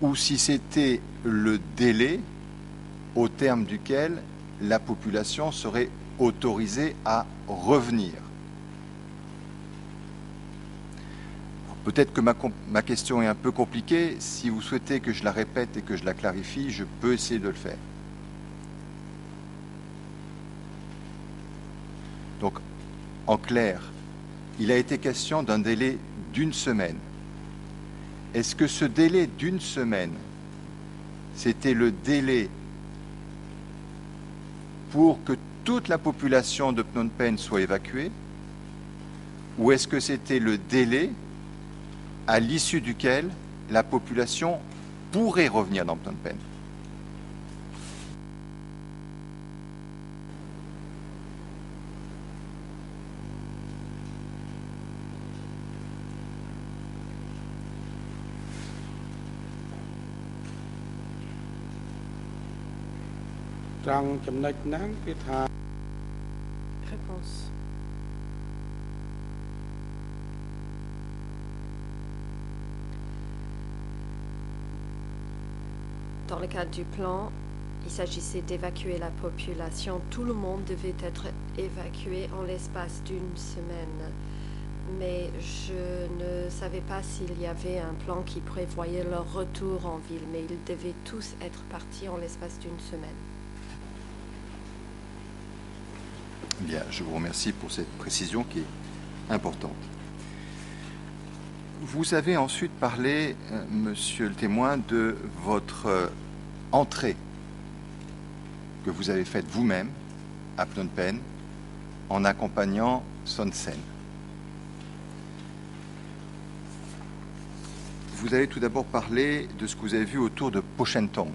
ou si c'était le délai au terme duquel la population serait autorisée à revenir. Peut-être que ma question est un peu compliquée. Si vous souhaitez que je la répète et que je la clarifie, je peux essayer de le faire. Donc, en clair, il a été question d'un délai d'une semaine. Est-ce que ce délai d'une semaine, c'était le délai pour que toute la population de Phnom Penh soit évacuée, ou est-ce que c'était le délai à l'issue duquel la population pourrait revenir dans Phnom Penh? Réponse. Dans le cadre du plan, il s'agissait d'évacuer la population. Tout le monde devait être évacué en l'espace d'une semaine. Mais je ne savais pas s'il y avait un plan qui prévoyait leur retour en ville. Mais ils devaient tous être partis en l'espace d'une semaine. Bien, je vous remercie pour cette précision qui est importante. Vous avez ensuite parlé, monsieur le témoin, de votre entrée que vous avez faite vous-même à Phnom Penh en accompagnant Son Sen. Vous avez tout d'abord parlé de ce que vous avez vu autour de Pochentong.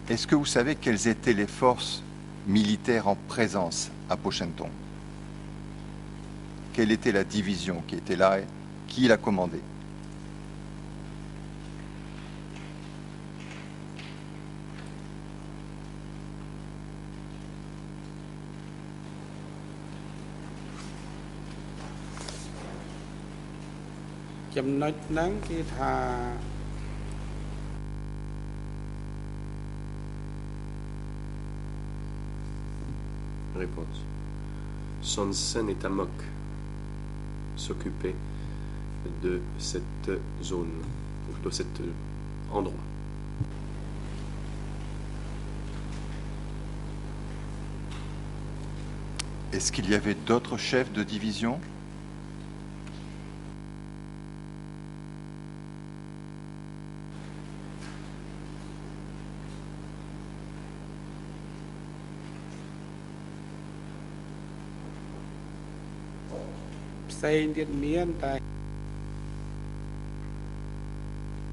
Est-ce que vous savez quelles étaient les forces militaires en présence à Pochentong? Quelle était la division qui était là et qui la commandait? Réponse. Son Sen et Tamok s'occupaient de cette zone, ou plutôt cet endroit. Est-ce qu'il y avait d'autres chefs de division?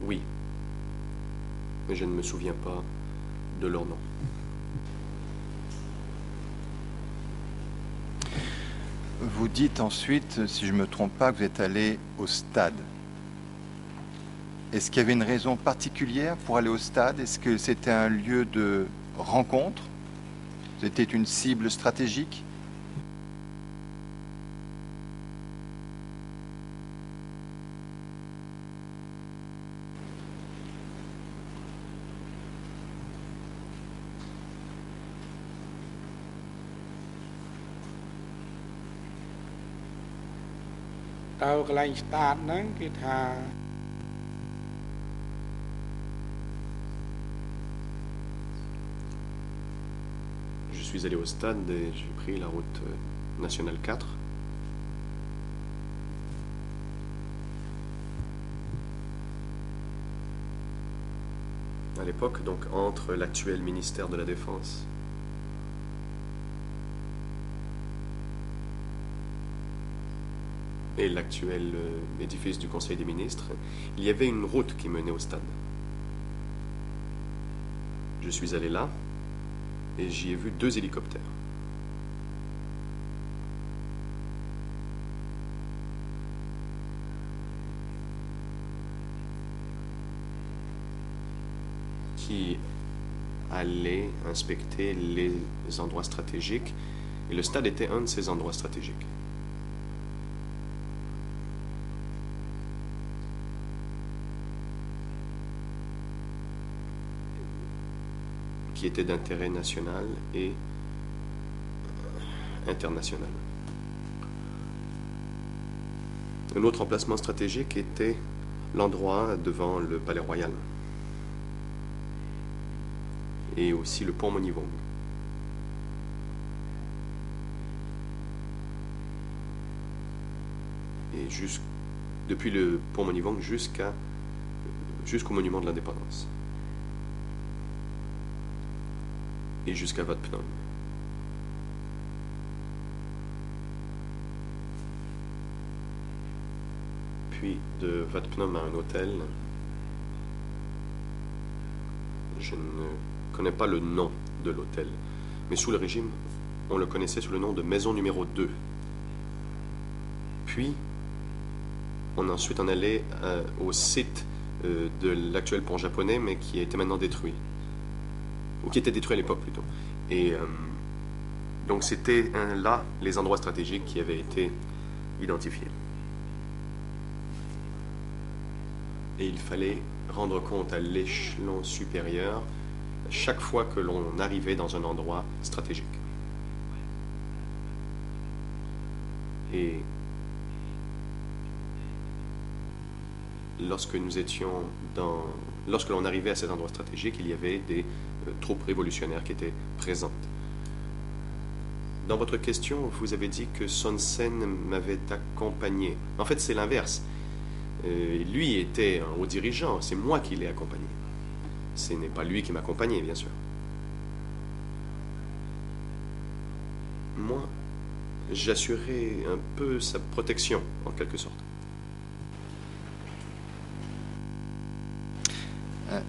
Oui, mais je ne me souviens pas de leur nom. Vous dites ensuite, si je ne me trompe pas, que vous êtes allé au stade. Est-ce qu'il y avait une raison particulière pour aller au stade? Est-ce que c'était un lieu de rencontre? C'était une cible stratégique? Je suis allé au stade et j'ai pris la route nationale 4 à l'époque, donc entre l'actuel ministère de la Défense et l'actuel édifice du Conseil des ministres, il y avait une route qui menait au stade. Je suis allé là et j'y ai vu 2 hélicoptères. Qui allaient inspecter les endroits stratégiques, et le stade était un de ces endroits stratégiques. Qui était d'intérêt national et international. Un autre emplacement stratégique était l'endroit devant le Palais Royal et aussi le pont Monivong. Et depuis le pont Monivong jusqu'au monument de l'Indépendance. Et jusqu'à Wat Phnom. Puis de Wat Phnom à un hôtel, je ne connais pas le nom de l'hôtel, mais sous le régime, on le connaissait sous le nom de maison numéro 2. Puis, ensuite on allait au site de l'actuel pont japonais, mais qui a été maintenant détruit. Ou qui était détruit à l'époque plutôt. Et donc c'était là les endroits stratégiques qui avaient été identifiés. Et il fallait rendre compte à l'échelon supérieur chaque fois que l'on arrivait dans un endroit stratégique. Et lorsque l'on arrivait à cet endroit stratégique, il y avait des troupes révolutionnaires qui étaient présentes. Dans votre question, vous avez dit que Son Sen m'avait accompagné. En fait, c'est l'inverse. Lui était un haut dirigeant, c'est moi qui l'ai accompagné. Ce n'est pas lui qui m'accompagnait, bien sûr. Moi, j'assurais un peu sa protection, en quelque sorte.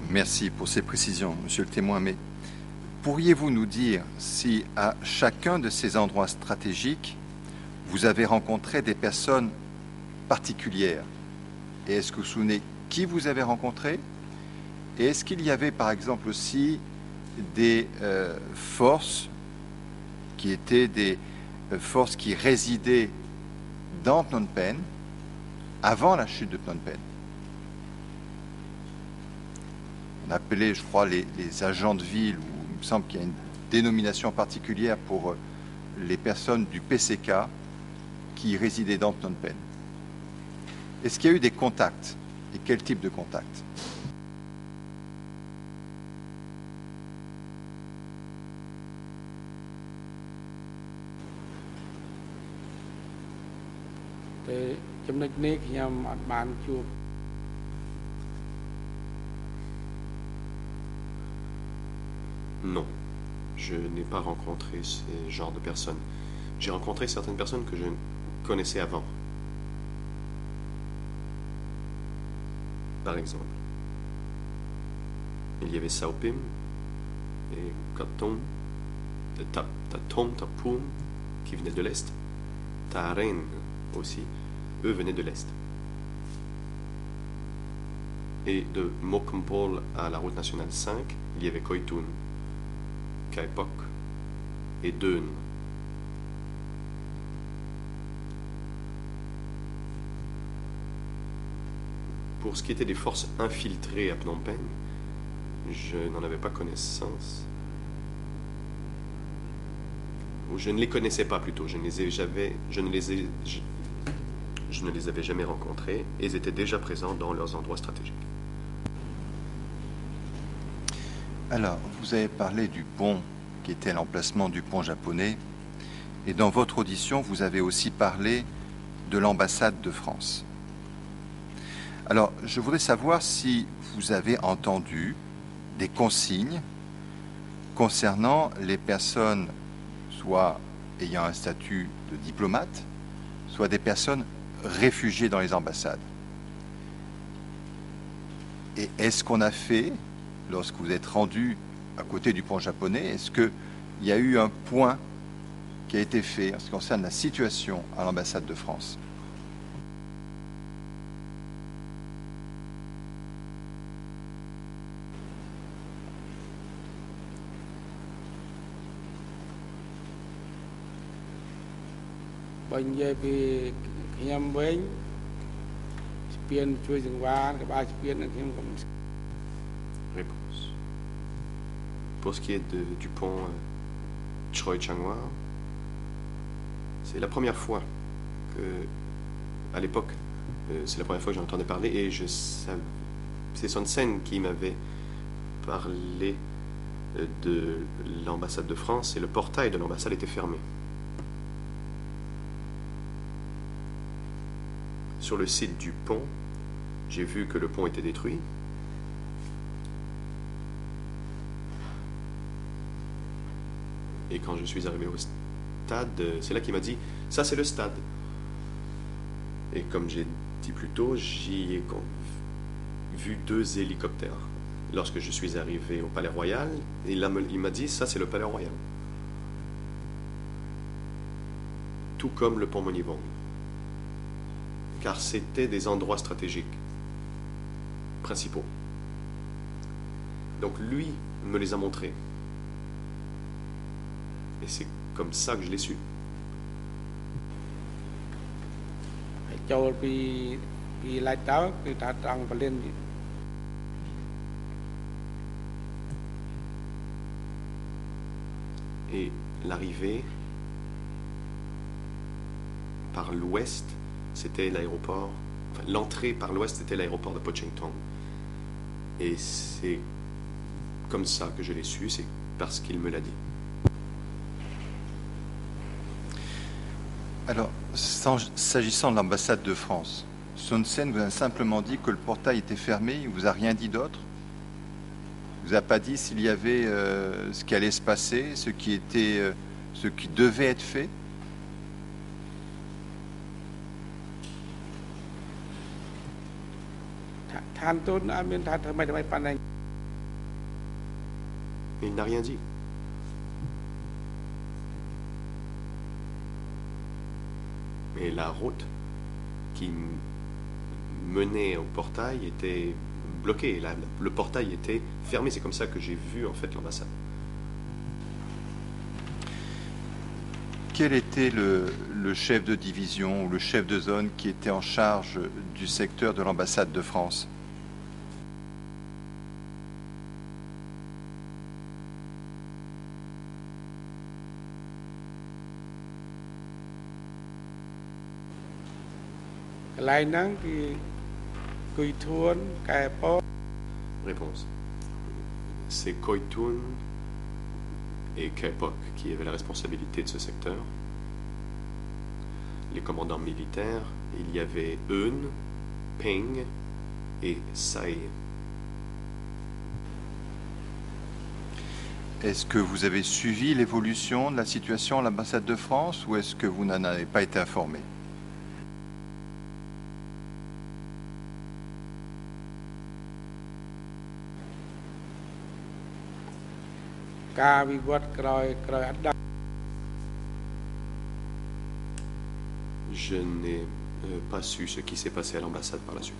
Merci pour ces précisions, monsieur le témoin, mais pourriez-vous nous dire si à chacun de ces endroits stratégiques, vous avez rencontré des personnes particulières? Et est-ce que vous vous souvenez qui vous avez rencontré? Et est-ce qu'il y avait par exemple aussi des forces qui étaient des forces qui résidaient dans Phnom Penh avant la chute de Phnom Penh? On appelait, je crois, les agents de ville, ou il me semble qu'il y a une dénomination particulière pour les personnes du PCK qui résidaient dans Phnom Penh. Est-ce qu'il y a eu des contacts? Et quel type de contacts? Non, je n'ai pas rencontré ce genre de personnes. J'ai rencontré certaines personnes que je connaissais avant. Par exemple, il y avait Sao Pim et Katon, Tatom, Tapoum, qui venaient de l'Est. Taren aussi, eux venaient de l'Est. Et de Mokumpol à la route nationale 5, il y avait Koitun, Kaipok et Deun. Pour ce qui était des forces infiltrées à Phnom Penh, je n'en avais pas connaissance. Ou je ne les connaissais pas plutôt. Je ne les avais jamais rencontrés et ils étaient déjà présents dans leurs endroits stratégiques. Alors, vous avez parlé du pont qui était l'emplacement du pont japonais, et dans votre audition, vous avez aussi parlé de l'ambassade de France. Alors, je voudrais savoir si vous avez entendu des consignes concernant les personnes soit ayant un statut de diplomate, soit des personnes réfugiées dans les ambassades. Et est-ce qu'on a fait, lorsque vous êtes rendu à côté du pont japonais, est-ce qu'il y a eu un point qui a été fait en ce qui concerne la situation à l'ambassade de France? Réponse. Pour ce qui est du pont Choi Chang-hwa, c'est la première fois que, à l'époque, c'est la première fois que j'en entendais parler et c'est Son Sen qui m'avait parlé de l'ambassade de France et le portail de l'ambassade était fermé. Sur le site du pont, j'ai vu que le pont était détruit. Et quand je suis arrivé au stade, c'est là qu'il m'a dit « Ça, c'est le stade ». Et comme j'ai dit plus tôt, j'y ai vu 2 hélicoptères. Lorsque je suis arrivé au Palais Royal, il m'a dit « Ça, c'est le Palais Royal ». Tout comme le pont Monivong. Car c'était des endroits stratégiques principaux. Donc lui me les a montrés. Et c'est comme ça que je l'ai su. Et l'arrivée par l'ouest, c'était l'aéroport, enfin, l'entrée par l'ouest, c'était l'aéroport de Pochengtong. Et c'est comme ça que je l'ai su, c'est parce qu'il me l'a dit. Alors, s'agissant de l'ambassade de France, Son Sen vous a simplement dit que le portail était fermé, il ne vous a rien dit d'autre? Il ne vous a pas dit s'il y avait ce qui allait se passer, ce qui devait être fait? Il n'a rien dit. Mais la route qui menait au portail était bloquée. Le portail était fermé. C'est comme ça que j'ai vu en fait l'ambassade. Quel était le chef de division ou le chef de zone qui était en charge du secteur de l'ambassade de France? Réponse. C'est Koitun et Kaepok qui avaient la responsabilité de ce secteur. Les commandants militaires, il y avait Eun, Peng et Sai. Est-ce que vous avez suivi l'évolution de la situation à l'ambassade de France ou est-ce que vous n'en avez pas été informé? Je n'ai pas su ce qui s'est passé à l'ambassade par la suite.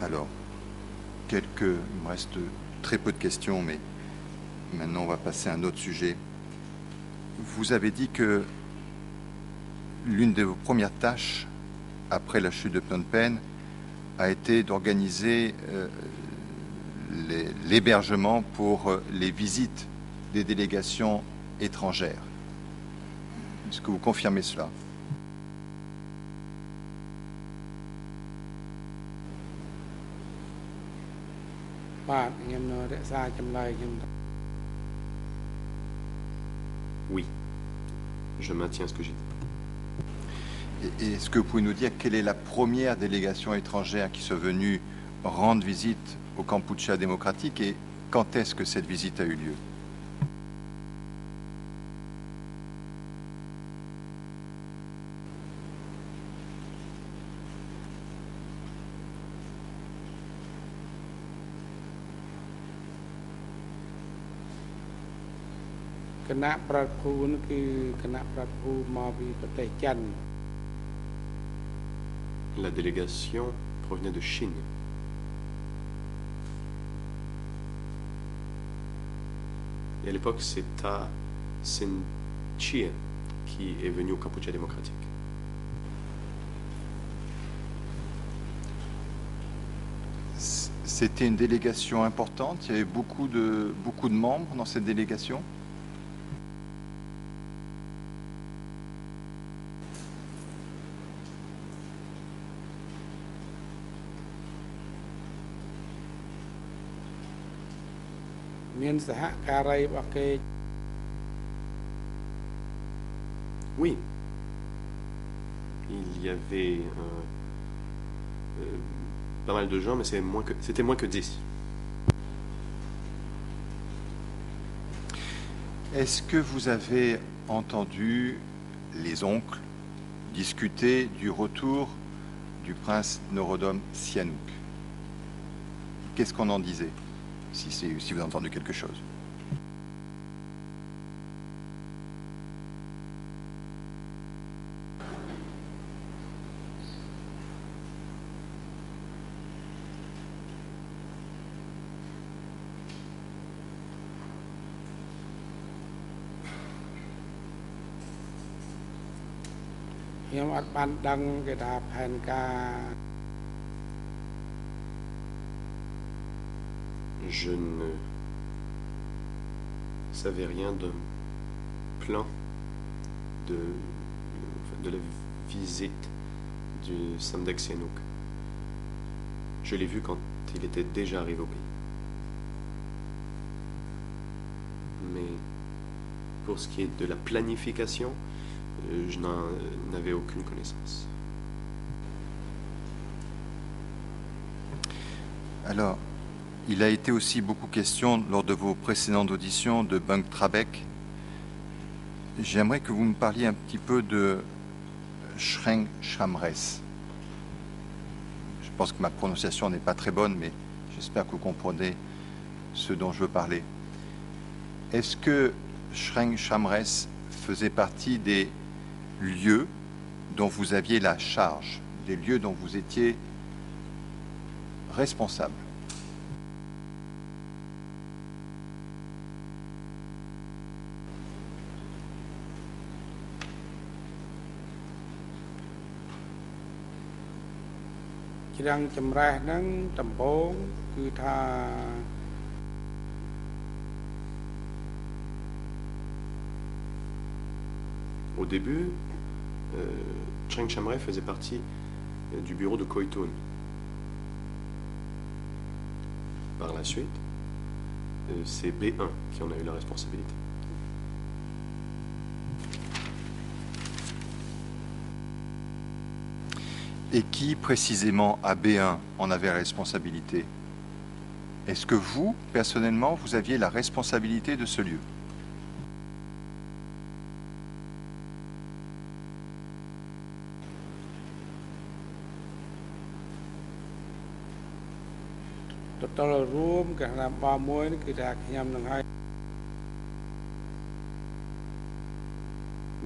Alors, il me reste très peu de questions, mais maintenant on va passer à un autre sujet. Vous avez dit que l'une de vos premières tâches après la chute de Phnom Penh a été d'organiser l'hébergement pour les visites des délégations étrangères. Est-ce que vous confirmez cela? Oui, je maintiens ce que j'ai dit. Et est-ce que vous pouvez nous dire quelle est la première délégation étrangère qui soit venue rendre visite au Kampuchea démocratique et quand est-ce que cette visite a eu lieu? La délégation provenait de Chine. Et à l'époque, c'est Ta Sin Chie qui est venu au Kampuchea démocratique. C'était une délégation importante, il y avait beaucoup de membres dans cette délégation. Oui. Il y avait pas mal de gens, mais c'était moins que 10. Est-ce que vous avez entendu les oncles discuter du retour du prince Norodom Sihanouk? Qu'est-ce qu'on en disait, si vous avez entendu quelque chose? Je ne savais rien d'un plan de la visite du Samdech Sihanouk. Je l'ai vu quand il était déjà arrivé au pays. Mais pour ce qui est de la planification, je n'en avais aucune connaissance. Alors, il a été aussi beaucoup question lors de vos précédentes auditions de Bunk Trabek. J'aimerais que vous me parliez un petit peu de Shreng Shamres. Je pense que ma prononciation n'est pas très bonne, mais j'espère que vous comprenez ce dont je veux parler. Est-ce que Shreng Shamres faisait partie des lieux dont vous aviez la charge, des lieux dont vous étiez responsable? Au début, Shreng Shamres faisait partie du bureau de Koitoun. Par la suite, c'est B1 qui en a eu la responsabilité. Et qui précisément à B1 en avait la responsabilité? Est-ce que vous, personnellement, vous aviez la responsabilité de ce lieu?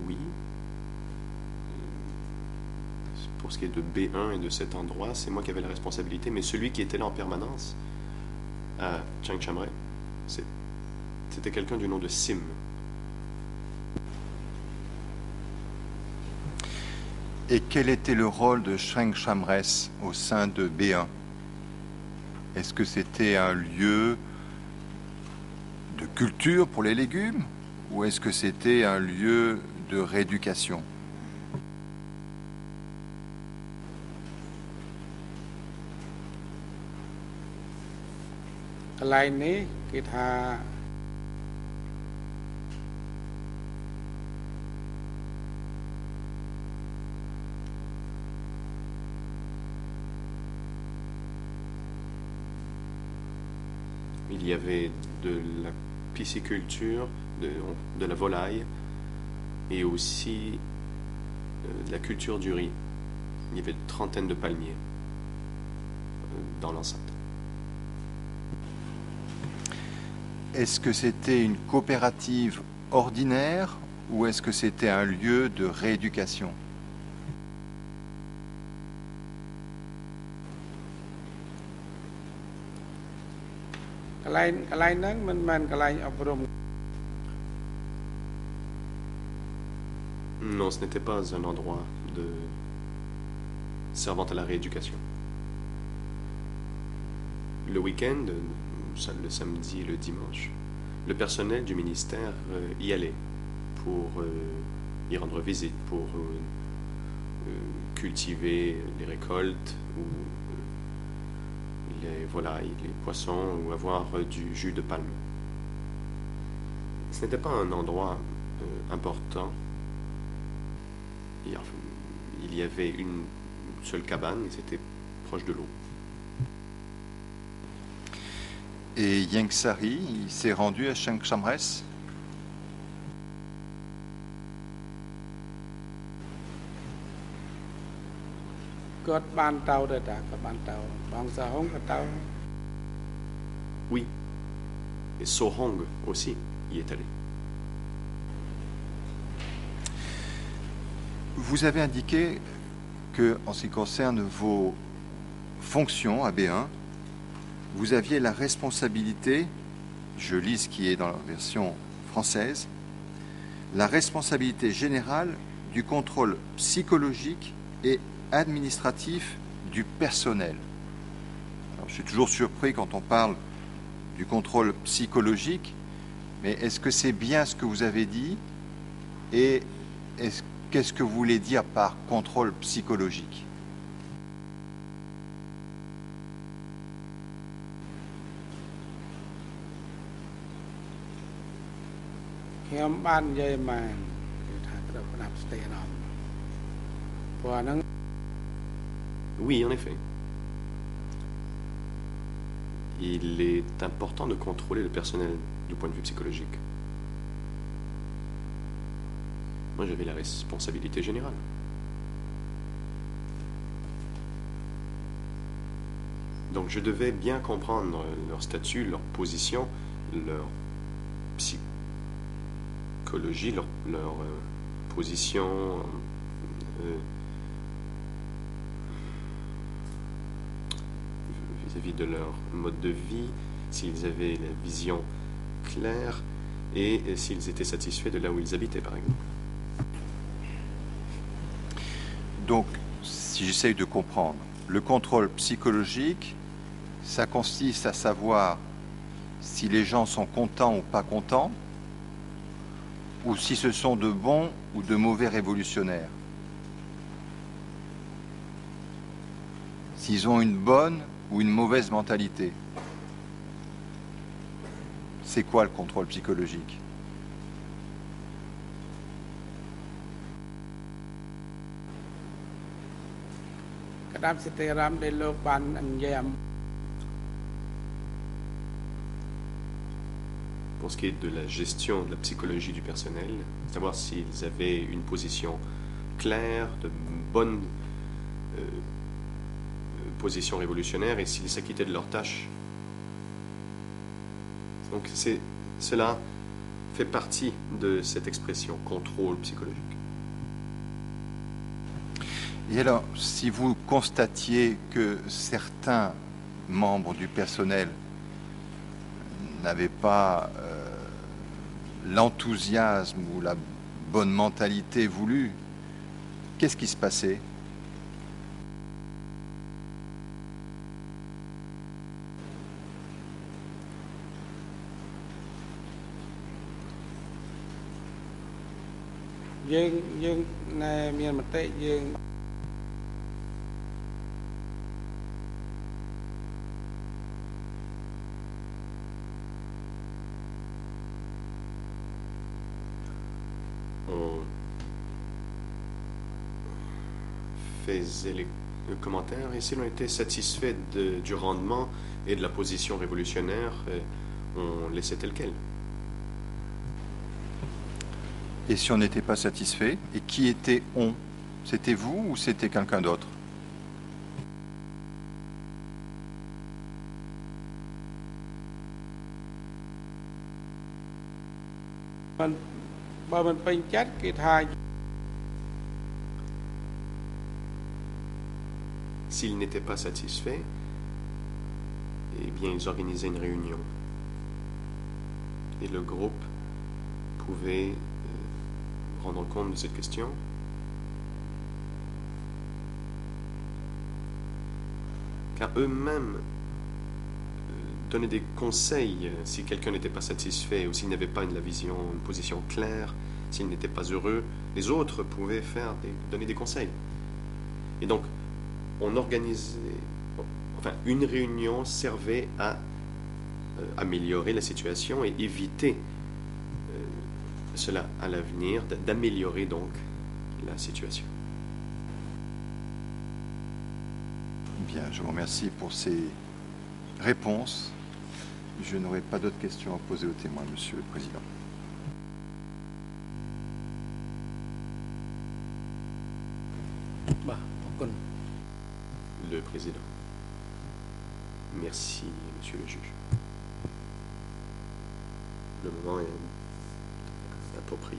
Oui. Pour ce qui est de B1 et de cet endroit, c'est moi qui avais la responsabilité, mais celui qui était là en permanence à Chiang Chamre, c'était quelqu'un du nom de Sim. Et quel était le rôle de Shreng Shamres au sein de B1? Est-ce que c'était un lieu de culture pour les légumes ou est-ce que c'était un lieu de rééducation? il y avait de la pisciculture, de la volaille et aussi de la culture du riz. Il y avait une trentaine de palmiers dans l'enceinte. Est-ce que c'était une coopérative ordinaire ou est-ce que c'était un lieu de rééducation? Non, ce n'était pas un endroit servant à la rééducation. Le week-end, le samedi et le dimanche, le personnel du ministère y allait pour y rendre visite, pour cultiver les récoltes ou les volailles, les poissons ou avoir du jus de palme. Ce n'était pas un endroit important. Il y avait une seule cabane et c'était proche de l'eau. Et Yang Sari, il s'est rendu à Chiang Chamres? Oui. Et So Hong aussi y est allé. Vous avez indiqué que, en ce qui concerne vos fonctions à B1, vous aviez la responsabilité, je lis ce qui est dans la version française, la responsabilité générale du contrôle psychologique et administratif du personnel. Alors, je suis toujours surpris quand on parle du contrôle psychologique, mais est-ce que c'est bien ce que vous avez dit et qu'est-ce que vous voulez dire par contrôle psychologique? Oui, en effet. Il est important de contrôler le personnel du point de vue psychologique. Moi, j'avais la responsabilité générale. Donc, je devais bien comprendre leur statut, leur position, leur psychologie, leur position vis-à-vis de leur mode de vie, s'ils avaient la vision claire et s'ils étaient satisfaits de là où ils habitaient, par exemple. Donc, si j'essaye de comprendre, le contrôle psychologique, ça consiste à savoir si les gens sont contents ou pas contents, ou si ce sont de bons ou de mauvais révolutionnaires. S'ils ont une bonne ou une mauvaise mentalité. C'est quoi le contrôle psychologique? Pour ce qui est de la gestion de la psychologie du personnel, savoir s'ils avaient une position claire, de bonne position révolutionnaire et s'ils s'acquittaient de leurs tâches. Donc cela fait partie de cette expression, contrôle psychologique. Et alors, si vous constatiez que certains membres du personnel n'avaient pas l'enthousiasme ou la bonne mentalité voulue, qu'est-ce qui se passait? On faisait les commentaires et si l'on était satisfait du rendement et de la position révolutionnaire, on laissait tel quel. Et si on n'était pas satisfait, et qui était on? C'était vous ou c'était quelqu'un d'autre? S'ils n'étaient pas satisfaits, eh bien, ils organisaient une réunion. Et le groupe pouvait rendre compte de cette question. Car eux-mêmes donnaient des conseils si quelqu'un n'était pas satisfait ou s'il n'avait pas une position claire, s'il n'était pas heureux, les autres pouvaient donner des conseils. Et donc, on organisait, enfin, une réunion servait à améliorer la situation et éviter cela à l'avenir, d'améliorer donc la situation. Bien, je vous remercie pour ces réponses. Je n'aurai pas d'autres questions à poser aux témoins, Monsieur le Président. Le Président. Merci, Monsieur le juge. Le moment est approprié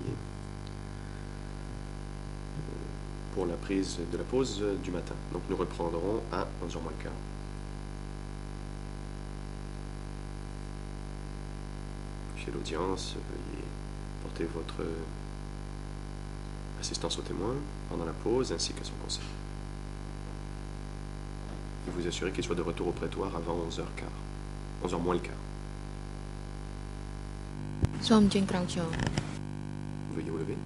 pour la prise de la pause du matin. Donc nous reprendrons à 11h moins le quart. Chez l'audience, veuillez porter votre assistance au témoin pendant la pause ainsi qu'à son conseil. Et vous assurez qu'il soit de retour au prétoire avant 11h15. 11h moins le quart. Veuillez vous lever.